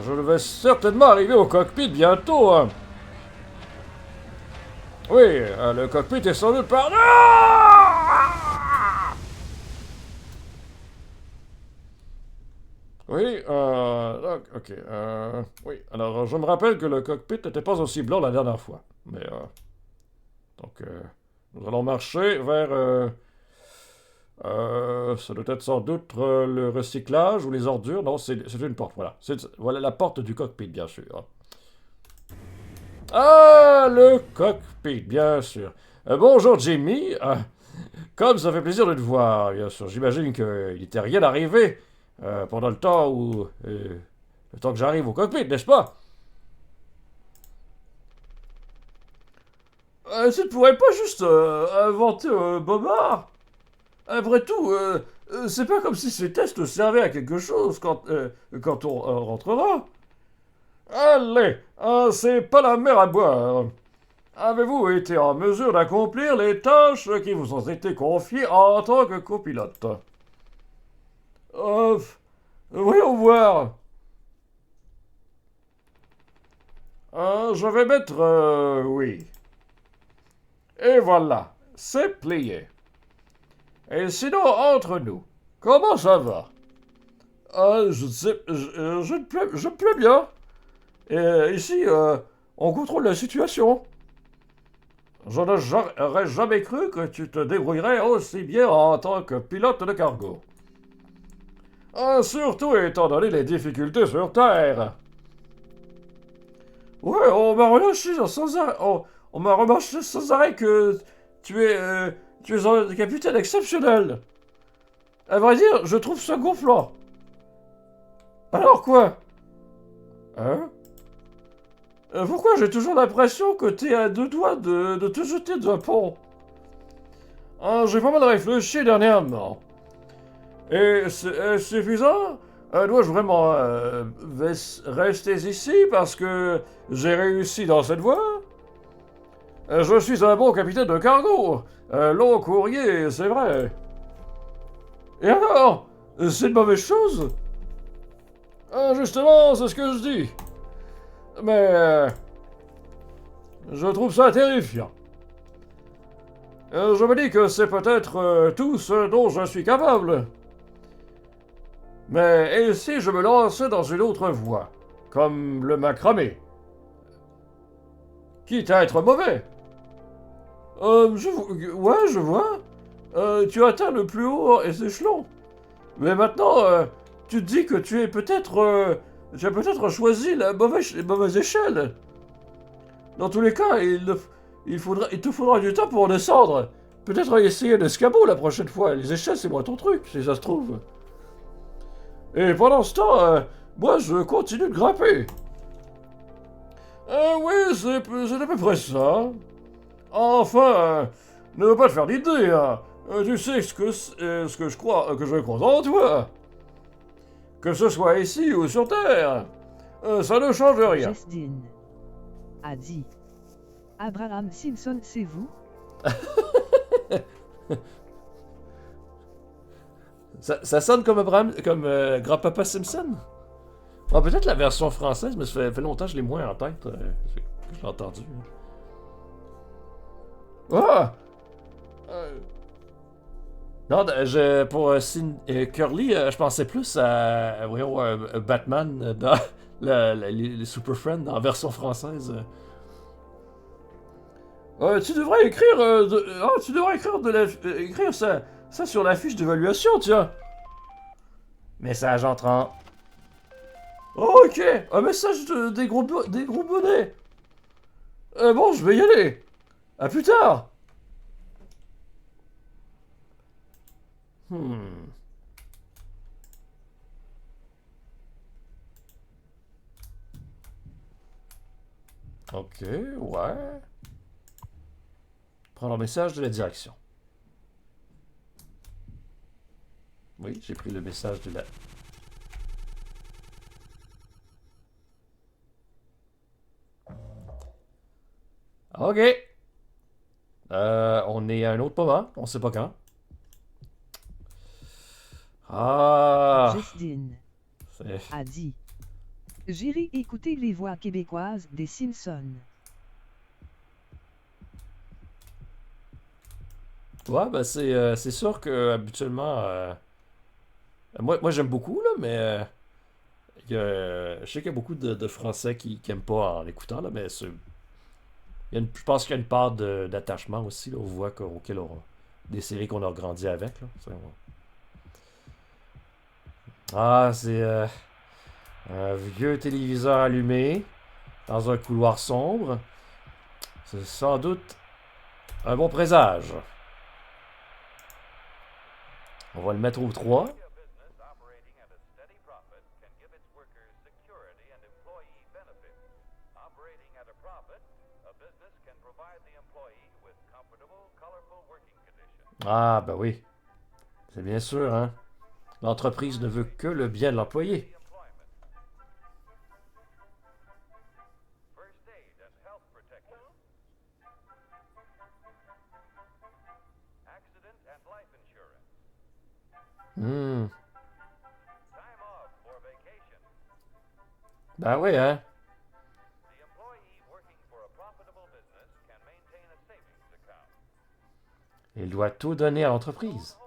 Je vais certainement arriver au cockpit bientôt. Hein. Oui, le cockpit est sans doute par... Oui, ok. Oui, alors je me rappelle que le cockpit n'était pas aussi blanc la dernière fois. Mais, donc, nous allons marcher vers... ça doit être sans doute le recyclage ou les ordures. Non, c'est une porte, voilà. Voilà la porte du cockpit, bien sûr. Ah, le cockpit, bien sûr. Bonjour, Jimmy. Comme ça fait plaisir de te voir, bien sûr. J'imagine qu'il n'était rien arrivé pendant le temps que j'arrive au cockpit, n'est-ce pas? Tu ne pourrais pas juste inventer un bobard? Après tout, c'est pas comme si ces tests servaient à quelque chose quand on rentrera. Allez, c'est pas la mer à boire. Avez-vous été en mesure d'accomplir les tâches qui vous ont été confiées en tant que copilote? Euh, Voyons voir. Je vais mettre oui. Et voilà, c'est plié. Et sinon, entre nous, comment ça va? Je sais, je me plais bien. Et ici, on contrôle la situation. Je n'aurais jamais cru que tu te débrouillerais aussi bien en tant que pilote de cargo. Surtout étant donné les difficultés sur Terre. Ouais, on m'a relâché sans arrêt. On m'a remarché sans arrêt que tu es un capitaine exceptionnel. À vrai dire, je trouve ça gonflant. Alors quoi? Hein? Pourquoi j'ai toujours l'impression que t'es à deux doigts de te jeter d'un pont? J'ai pas mal réfléchi dernièrement. Et c'est suffisant? Dois-je vraiment rester ici parce que j'ai réussi dans cette voie? Je suis un bon capitaine de cargo. Long courrier, c'est vrai. Et alors? C'est une mauvaise chose? Justement, c'est ce que je dis. Mais je trouve ça terrifiant. Je me dis que c'est peut-être tout ce dont je suis capable. Mais et si je me lançais dans une autre voie, comme le macramé? Quitte à être mauvais. Ouais, je vois. Tu atteins le plus haut échelon. Mais maintenant, tu te dis que tu as peut-être choisi la mauvaise échelle. Dans tous les cas, il te faudra du temps pour descendre. Peut-être essayer l'escabeau la prochaine fois. Les échelles, c'est moi ton truc, si ça se trouve. Et pendant ce temps, moi, je continue de grimper. Oui, c'est à peu près ça. Enfin, ne veux pas te faire d'idée, hein. Tu sais ce que je crois en toi. Que ce soit ici ou sur Terre, ça ne change rien. Jesdin a dit. Abraham Simpson, c'est vous? Ça sonne comme Grand-Papa Simpson. Peut-être la version française, mais ça fait longtemps que je l'ai moins en tête. Que je l'ai entendu. Ah! Non, pour Curly, je pensais plus à voyons, Batman dans les Super Friends en version française. Tu devrais écrire, tu devrais écrire ça sur la fiche d'évaluation, tiens. Message entrant. Oh, ok, un message des gros bonnets. Bon, je vais y aller. À plus tard. Ok, ouais. Prendre un message de la direction. Oui, j'ai pris le message de la... Ok. On est à un autre moment, on sait pas quand. Ah. Jesdin C'est... a dit. J'irai écouter les voix québécoises des Simpsons. Ouais, ben c'est sûr que habituellement... moi j'aime beaucoup, là, mais... je sais qu'il y a beaucoup de Français qui aiment pas en l'écoutant, là, mais je pense qu'il y a une part d'attachement aussi, là, aux voix des séries qu'on a grandi avec, là. C'est un vieux téléviseur allumé dans un couloir sombre. C'est sans doute un bon présage. On va le mettre au 3. Ah, ben oui. C'est bien sûr, hein. L'entreprise ne veut que le bien de l'employé. Hmm. Ben oui, hein. Il doit tout donner à l'entreprise.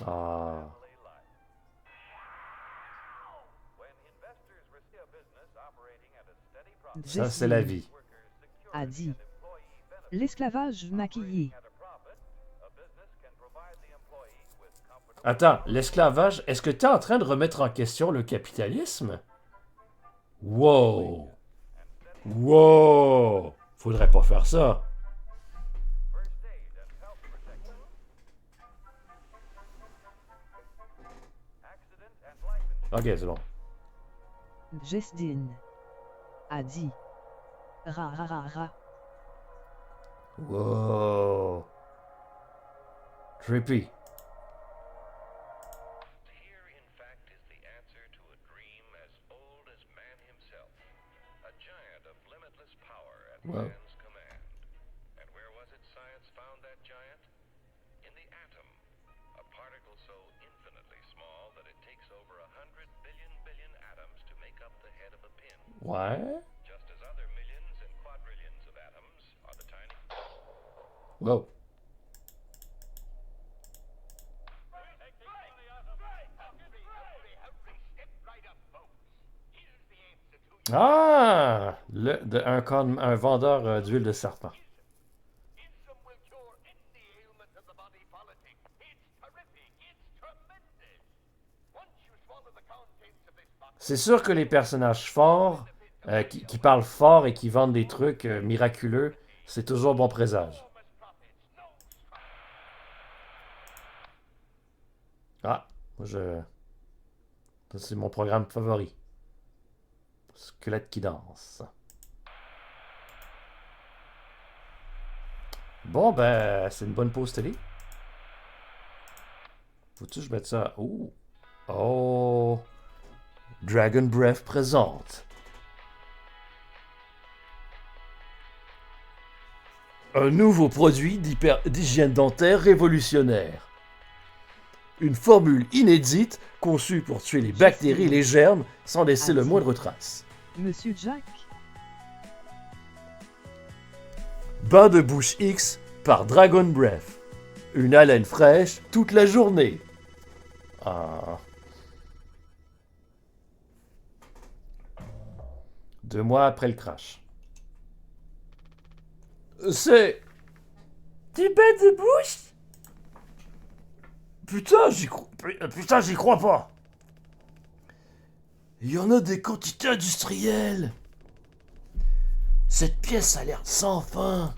Ah. Ça, c'est la vie. A dit. L'esclavage maquillé. Attends, l'esclavage, est-ce que tu es en train de remettre en question le capitalisme? Wow! Wow! Faudrait pas faire ça. Ok, c'est bon. Jesdine. A dit. Ra ra ra ra. Wow! Trippy. Here, in fact, is the answer to a dream as old as man himself. A giant of limitless power at Wow. man's command. And where was it science found that giant? In the atom. A particle so infinitely small that it takes over 100 billion atoms to make up the head of a pin. Ouais. Just as other millions and quadrillions of atoms are the tiny... Wow. Ah! Un vendeur d'huile de serpent. C'est sûr que les personnages forts, qui parlent fort et qui vendent des trucs miraculeux, c'est toujours bon présage. Ah, moi ça, c'est mon programme favori. Squelette qui danse. Bon, ben, c'est une bonne pause télé. Faut-tu que je mette ça? Oh! Oh! Dragon Breath présente. Un nouveau produit d'hygiène dentaire révolutionnaire. Une formule inédite conçue pour tuer les bactéries et les germes sans laisser le moindre trace. Monsieur Jack. Bain de bouche X par Dragon Breath. Une haleine fraîche toute la journée. Ah. 2 mois après le crash. C'est... Du bain de bouche? Putain, Putain, j'y crois pas. il y en a des quantités industrielles. Cette pièce a l'air sans fin.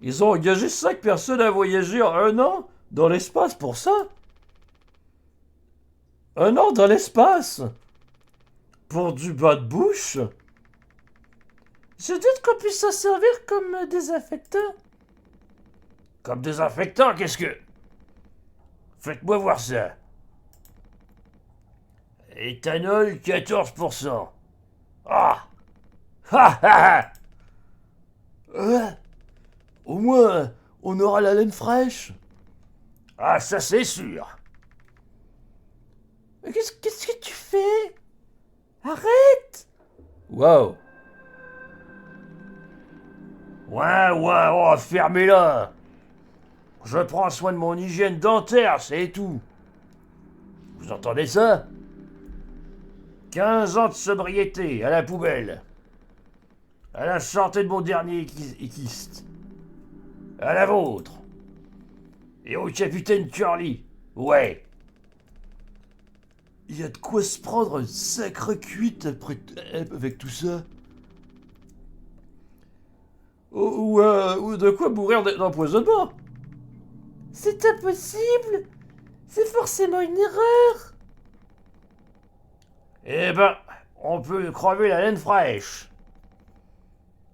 Ils ont engagé 5 personnes à voyager en 1 an dans l'espace pour ça? 1 an dans l'espace? Pour du bas de bouche? Je doute qu'on puisse s'en servir comme désinfectant. Comme désinfectant, qu'est-ce que... Faites-moi voir ça. Éthanol 14%. Ah! Ha ha ha! Au moins, on aura la laine fraîche. Ah, ça c'est sûr. Mais qu'est-ce que tu fais? Arrête! Wow. Ouais, oh, fermez-la. Je prends soin de mon hygiène dentaire, c'est tout. Vous entendez ça? 15 ans de sobriété, à la poubelle. À la santé de mon dernier équiste. À la vôtre. Et au capitaine Curly. Ouais. Il y a de quoi se prendre une sacrée cuite avec tout ça. Ou de quoi mourir d'empoisonnement. C'est impossible! C'est forcément une erreur! Eh ben, On peut crever la laine fraîche.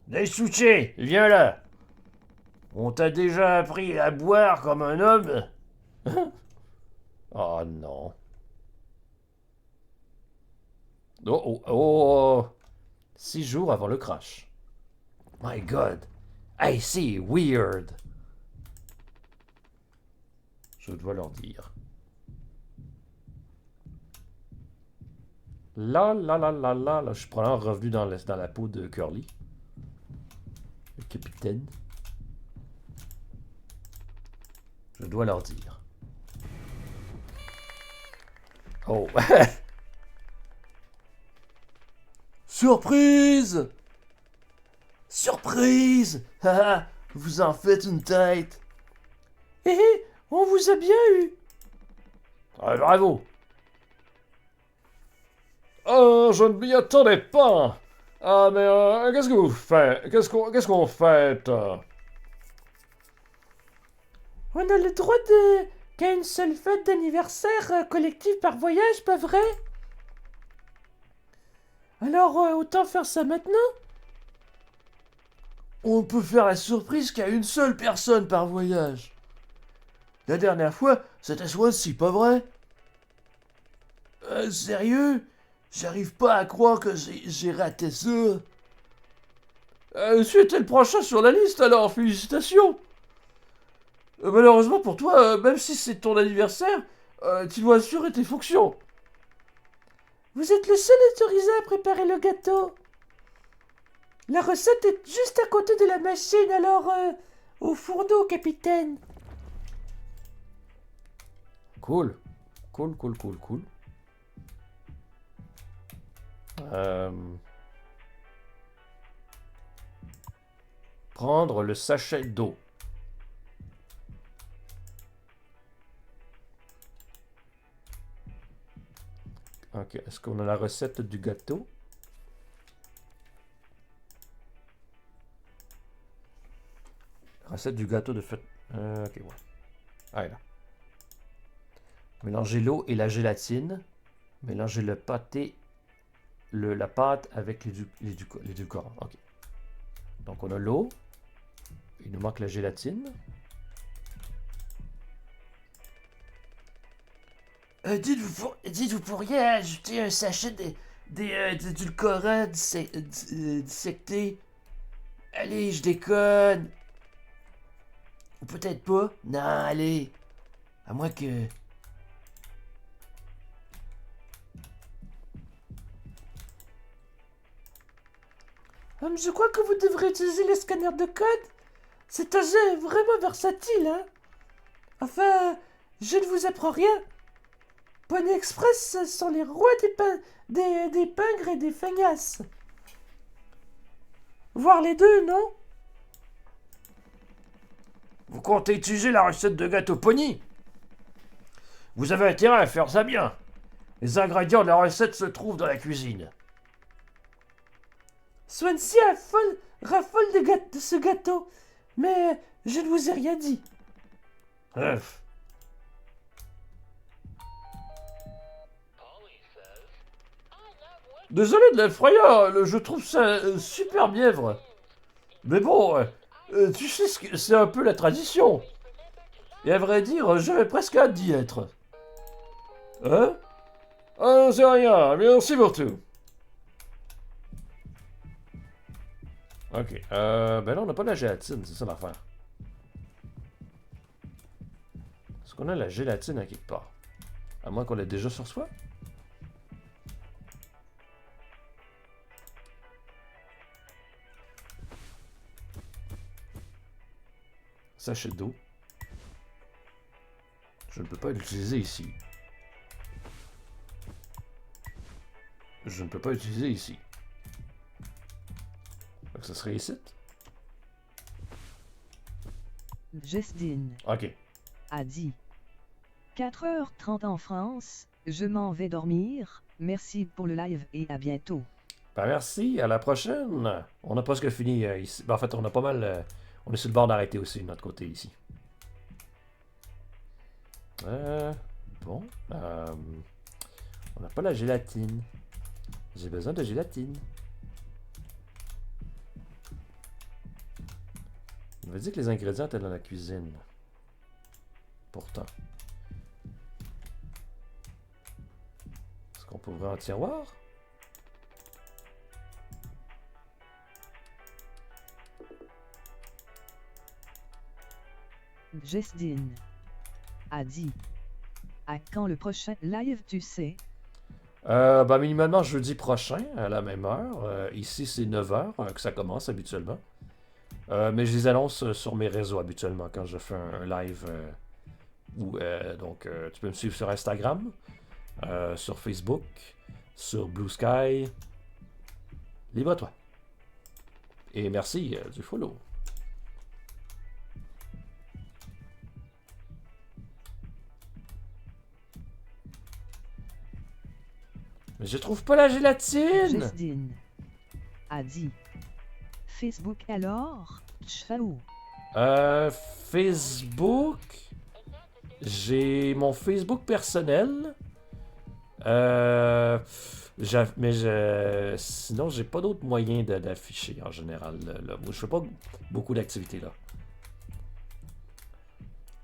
Daisuke, viens là. On t'a déjà appris à boire comme un homme? Oh non. Oh, oh, oh. 6 jours avant le crash. My God. I see, weird. Je dois leur dire. Là, je suis probablement revenu dans la peau de Curly. Le capitaine. Je dois leur dire. Oh. Surprise! Surprise! Haha, vous en faites une tête. Hé hé, on vous a bien eu. Ah, bravo. Oh, je ne m'y attendais pas. Ah, mais qu'est-ce que vous faites? Qu'est-ce qu'on fait? On a le droit qu'à une seule fête d'anniversaire collective par voyage, pas vrai? Alors, autant faire ça maintenant? On peut faire la surprise qu'à une seule personne par voyage. La dernière fois, c'était Swansea, pas vrai? Sérieux? J'arrive pas à croire que j'ai raté ça. C'était le prochain sur la liste, alors félicitations. Malheureusement pour toi, même si c'est ton anniversaire, tu dois assurer tes fonctions. Vous êtes le seul autorisé à préparer le gâteau. La recette est juste à côté de la machine, alors au fourneau, capitaine. Cool. Cool. Prendre le sachet d'eau. Ok, est-ce qu'on a la recette du gâteau? Recette du gâteau de fête. Ok, ouais. Ah, là. Mélangez l'eau et la gélatine. Mélangez le pâté, la pâte avec l'édulcorant. Ok. Donc on a l'eau. Il nous manque la gélatine. Dites-vous pourriez ajouter un sachet d'édulcorant dissecté? Allez, je déconne. Ou peut-être pas. Non, allez. À moins que... Je crois que vous devrez utiliser le scanner de code. C'est un jeu vraiment versatile, hein. Enfin, je ne vous apprends rien. Pony Express sont les rois des pingres et des feignasses. Voir les deux, non? Vous comptez utiliser la recette de gâteau Pony? Vous avez intérêt à faire ça bien. Les ingrédients de la recette se trouvent dans la cuisine. Swansea raffole de ce gâteau, mais je ne vous ai rien dit. Bref. Désolé de la frayeur, je trouve ça super mièvre. Mais bon, tu sais c'est un peu la tradition. Et à vrai dire, j'avais presque hâte d'y être. Hein? Ah, c'est rien, merci pour tout. Ok. Ben là, on n'a pas de la gélatine, c'est ça l'affaire. Est-ce qu'on a la gélatine à quelque part? À moins qu'on l'ait déjà sur soi? Sachet d'eau. Je ne peux pas l'utiliser ici. Je ne peux pas l'utiliser ici. Donc ça serait ici? Justine Ok. a dit 4h30 en France, je m'en vais dormir, merci pour le live et à bientôt. Ben merci, à la prochaine. On a presque fini ici. Ben, en fait, on a pas mal... on est sur le bord d'arrêter aussi de notre côté ici. Bon. On n'a pas la gélatine. J'ai besoin de gélatine. Il m'a dit que les ingrédients étaient dans la cuisine. Pourtant. Est-ce qu'on peut ouvrir un tiroir? Jestine a dit. À quand le prochain live, tu sais? Ben, minimalement jeudi prochain, à la même heure. Ici, c'est 9h que ça commence habituellement. Mais je les annonce sur mes réseaux habituellement quand je fais un live. Donc, tu peux me suivre sur Instagram, sur Facebook, sur Blue Sky. Libre à toi. Et merci du follow. Mais je trouve pas la gélatine! Jestine a dit. Facebook alors? Tchfaou. Facebook. J'ai mon Facebook personnel. Sinon, j'ai pas d'autres moyens d'afficher en général. Là. Moi, je fais pas beaucoup d'activités là.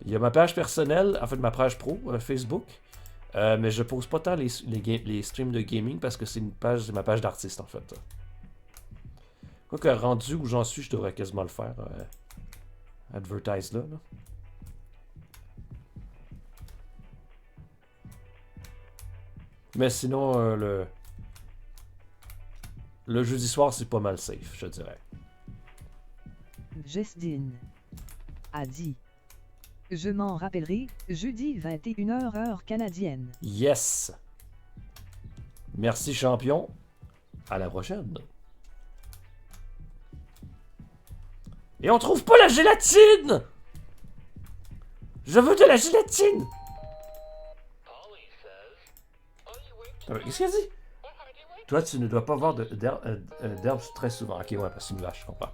Il y a ma page personnelle, en fait ma page pro Facebook. Mais je pose pas tant les streams de gaming parce que c'est ma page d'artiste en fait. Quoique rendu où j'en suis, je devrais quasiment le faire. Advertise là. Mais sinon, le jeudi soir, c'est pas mal safe, je dirais. Jestine a dit. Je m'en rappellerai, jeudi 21h heure canadienne. Yes! Merci champion. À la prochaine. Et on trouve pas la gélatine! Je veux de la gélatine! Qu'est-ce qu'il a dit? Toi, tu ne dois pas voir d'herbe très souvent. Ok, ouais, parce que c'est une vache, je comprends.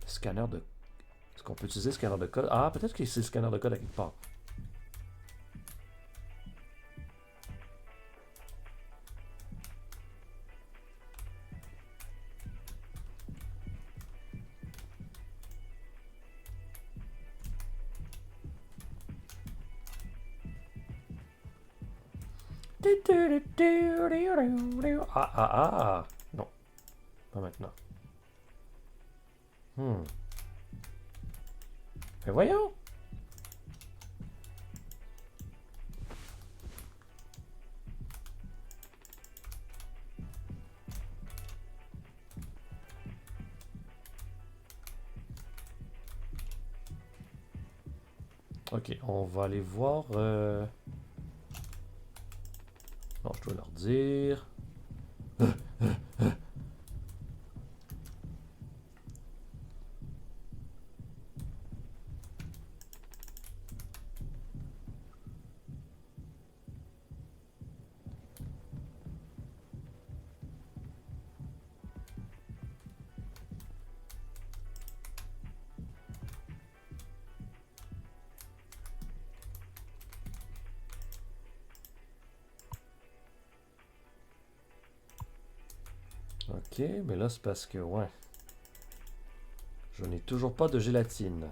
Scanner de... Est-ce qu'on peut utiliser le scanner de code? Ah, peut-être que c'est le scanner de code à quelque part. Ah. Non. Pas maintenant. Mais voyons. Ok, on va aller voir... Non, je dois leur dire... Ok, mais là c'est parce que, ouais. Je n'ai toujours pas de gélatine.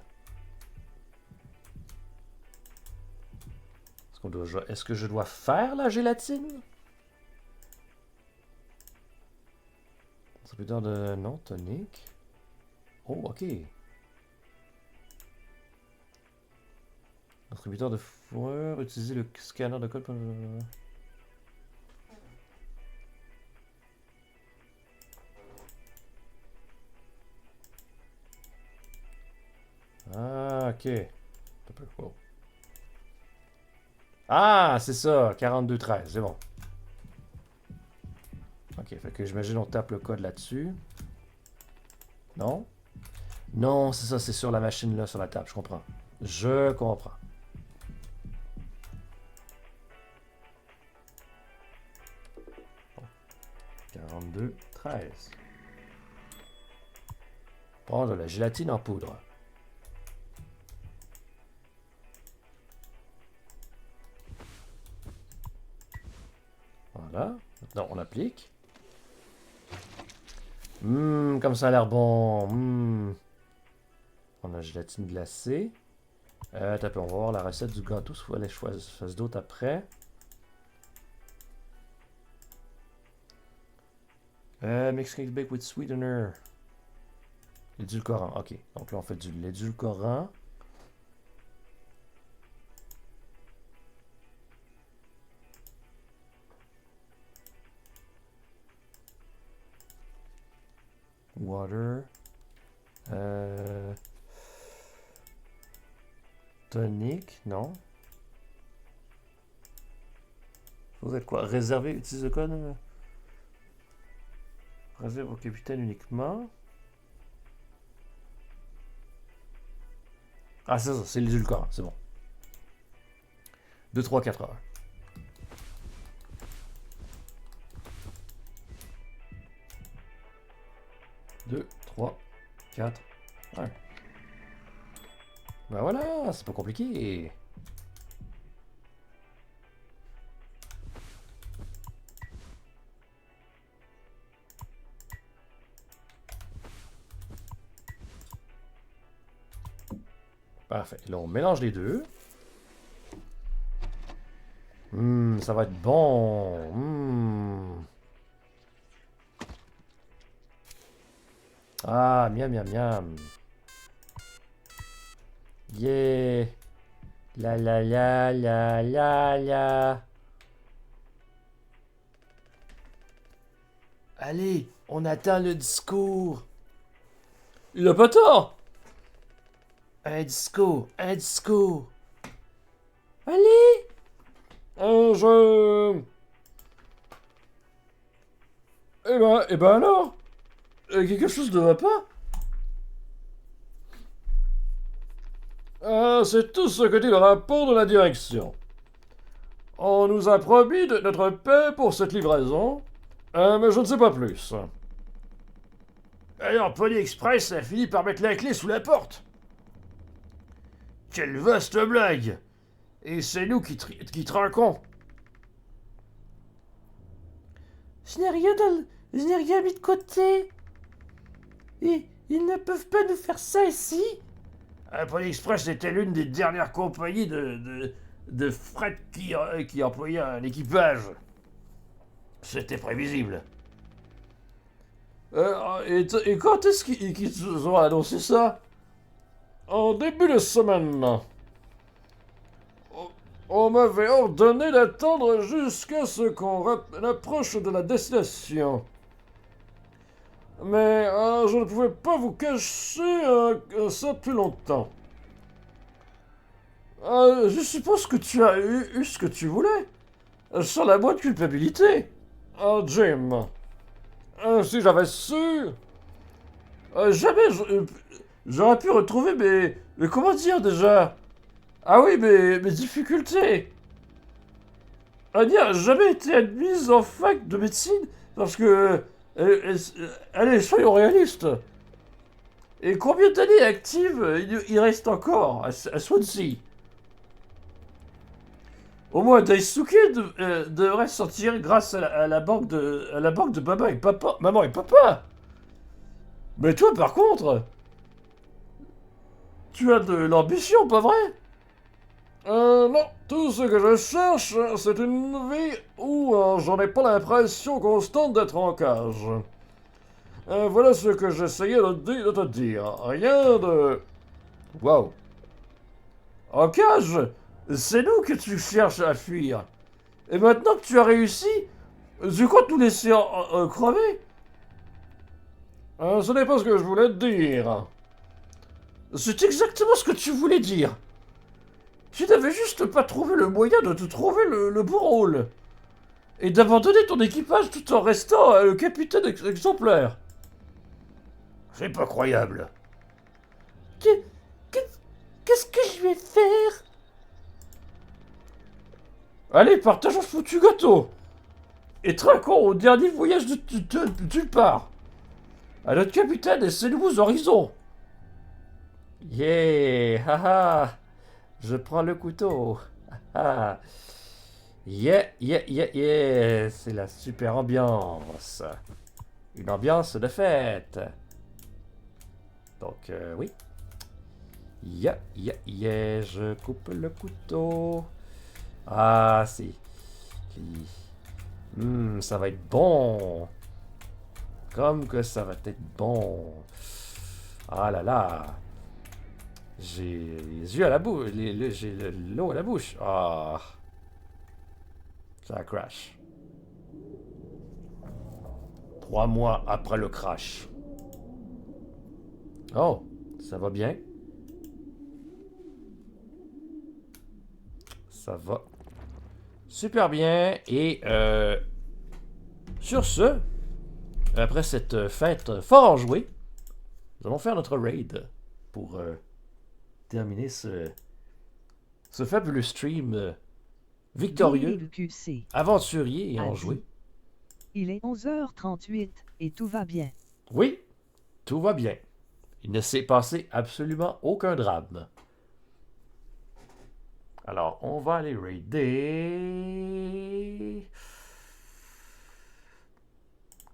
Est-ce que je dois faire la gélatine? Distributeur de... Non, tonique. Oh, ok. Distributeur de fourrure, utiliser le scanner de code pour... Ah, ok. Un peu quoi. Ah, c'est ça, 4213, c'est bon. Ok, fait que j'imagine on tape le code là-dessus. Non? Non, c'est ça, c'est sur la machine là, sur la table, je comprends. Je comprends. Bon. 4213. Prendre de la gélatine en poudre. Voilà. Maintenant, on applique. Comme ça a l'air bon. On a gélatine glacée. Attends, on va voir la recette du gâteau. Soit les fasse d'autres après. Mix cake bake with sweetener. L'édulcorant. Ok. Donc là, on fait du l'édulcorant. Water. Tonique, non. Vous êtes quoi? Réservé, utilise le code. Réserve au capitaine uniquement. Ah, c'est ça, c'est l'édulcorant, c'est bon. 2, 3, 4 heures. Deux, 3, 4, 1. Ben voilà, c'est pas compliqué. Parfait. Là, on mélange les deux. Ça va être bon. Ah, miam, miam, miam. Yeah. La la la la la la. Allez, on atteint le discours. Il a pas tort. Un discours, un discours. Allez. Eh ben alors. Quelque chose ne va pas. C'est tout ce que dit le rapport de la direction. On nous a promis notre paix pour cette livraison, mais je ne sais pas plus. Alors, Pony Express a fini par mettre la clé sous la porte. Quelle vaste blague! Et c'est nous qui trinquons. Je n'ai rien mis de côté. Et ils ne peuvent pas nous faire ça ici. Pony Express était l'une des dernières compagnies de fret qui employait un équipage. C'était prévisible. Et quand est-ce qu'ils ont annoncé ça? En début de semaine. On m'avait ordonné d'attendre jusqu'à ce qu'on approche de la destination. Mais je ne pouvais pas vous cacher ça plus longtemps. Je suppose que tu as eu ce que tu voulais. Sans la moindre culpabilité. Jim. Si j'avais su... jamais j'aurais pu retrouver mes... Comment dire déjà? Ah oui, mes difficultés. Annie a jamais été admise en fac de médecine parce que... allez, soyons réalistes. Et combien d'années actives il reste encore à Swansea? Au moins, Daisuke devrait sortir grâce à la banque de maman et papa. Mais toi, par contre, tu as de l'ambition, pas vrai? Non, tout ce que je cherche, c'est une vie où j'en ai pas l'impression constante d'être en cage. Voilà ce que j'essayais de te dire. Rien de... Waouh. En cage? C'est nous que tu cherches à fuir. Et maintenant que tu as réussi, tu comptes nous laisser crever? Ce n'est pas ce que je voulais te dire. C'est exactement ce que tu voulais dire. Tu n'avais juste pas trouvé le moyen de te trouver le bon rôle. Et d'abandonner ton équipage tout en restant le capitaine exemplaire. C'est pas croyable. Qu'est-ce que je vais faire? Allez, partageons ce foutu gâteau. Et trinquons au dernier voyage d'une part. À notre capitaine et ses nouveaux horizons. Yeah, haha. Je prends le couteau. Yeah, yeah, yeah, yeah. C'est la super ambiance. Une ambiance de fête. Donc, oui. Yeah, yeah, yeah. Je coupe le couteau. Ah, c'est... ça va être bon. Comme que ça va être bon. Ah là là. J'ai les yeux à la bouche. J'ai l'eau à la bouche. Ah. Ça crash. 3 mois après le crash. Oh, ça va bien. Ça va super bien. Et sur ce, après cette fête fort enjouée, nous allons faire notre raid pour terminer ce fabuleux stream victorieux, VLQC aventurier et a enjoué. dit. Il est 11h38 et tout va bien. Oui, tout va bien. Il ne s'est passé absolument aucun drame. Alors, on va aller raider.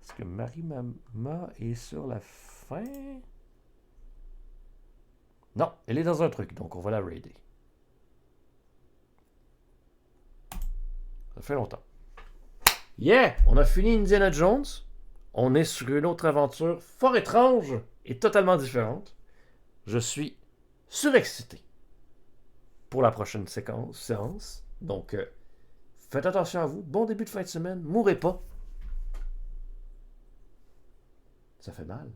Est-ce que Marie-Mama est sur la fin? Non, elle est dans un truc, donc on va la raider. Ça fait longtemps. Yeah! On a fini Indiana Jones. On est sur une autre aventure fort étrange et totalement différente. Je suis surexcité pour la prochaine séance. Donc, faites attention à vous. Bon début de fin de semaine. Mourrez pas. Ça fait mal.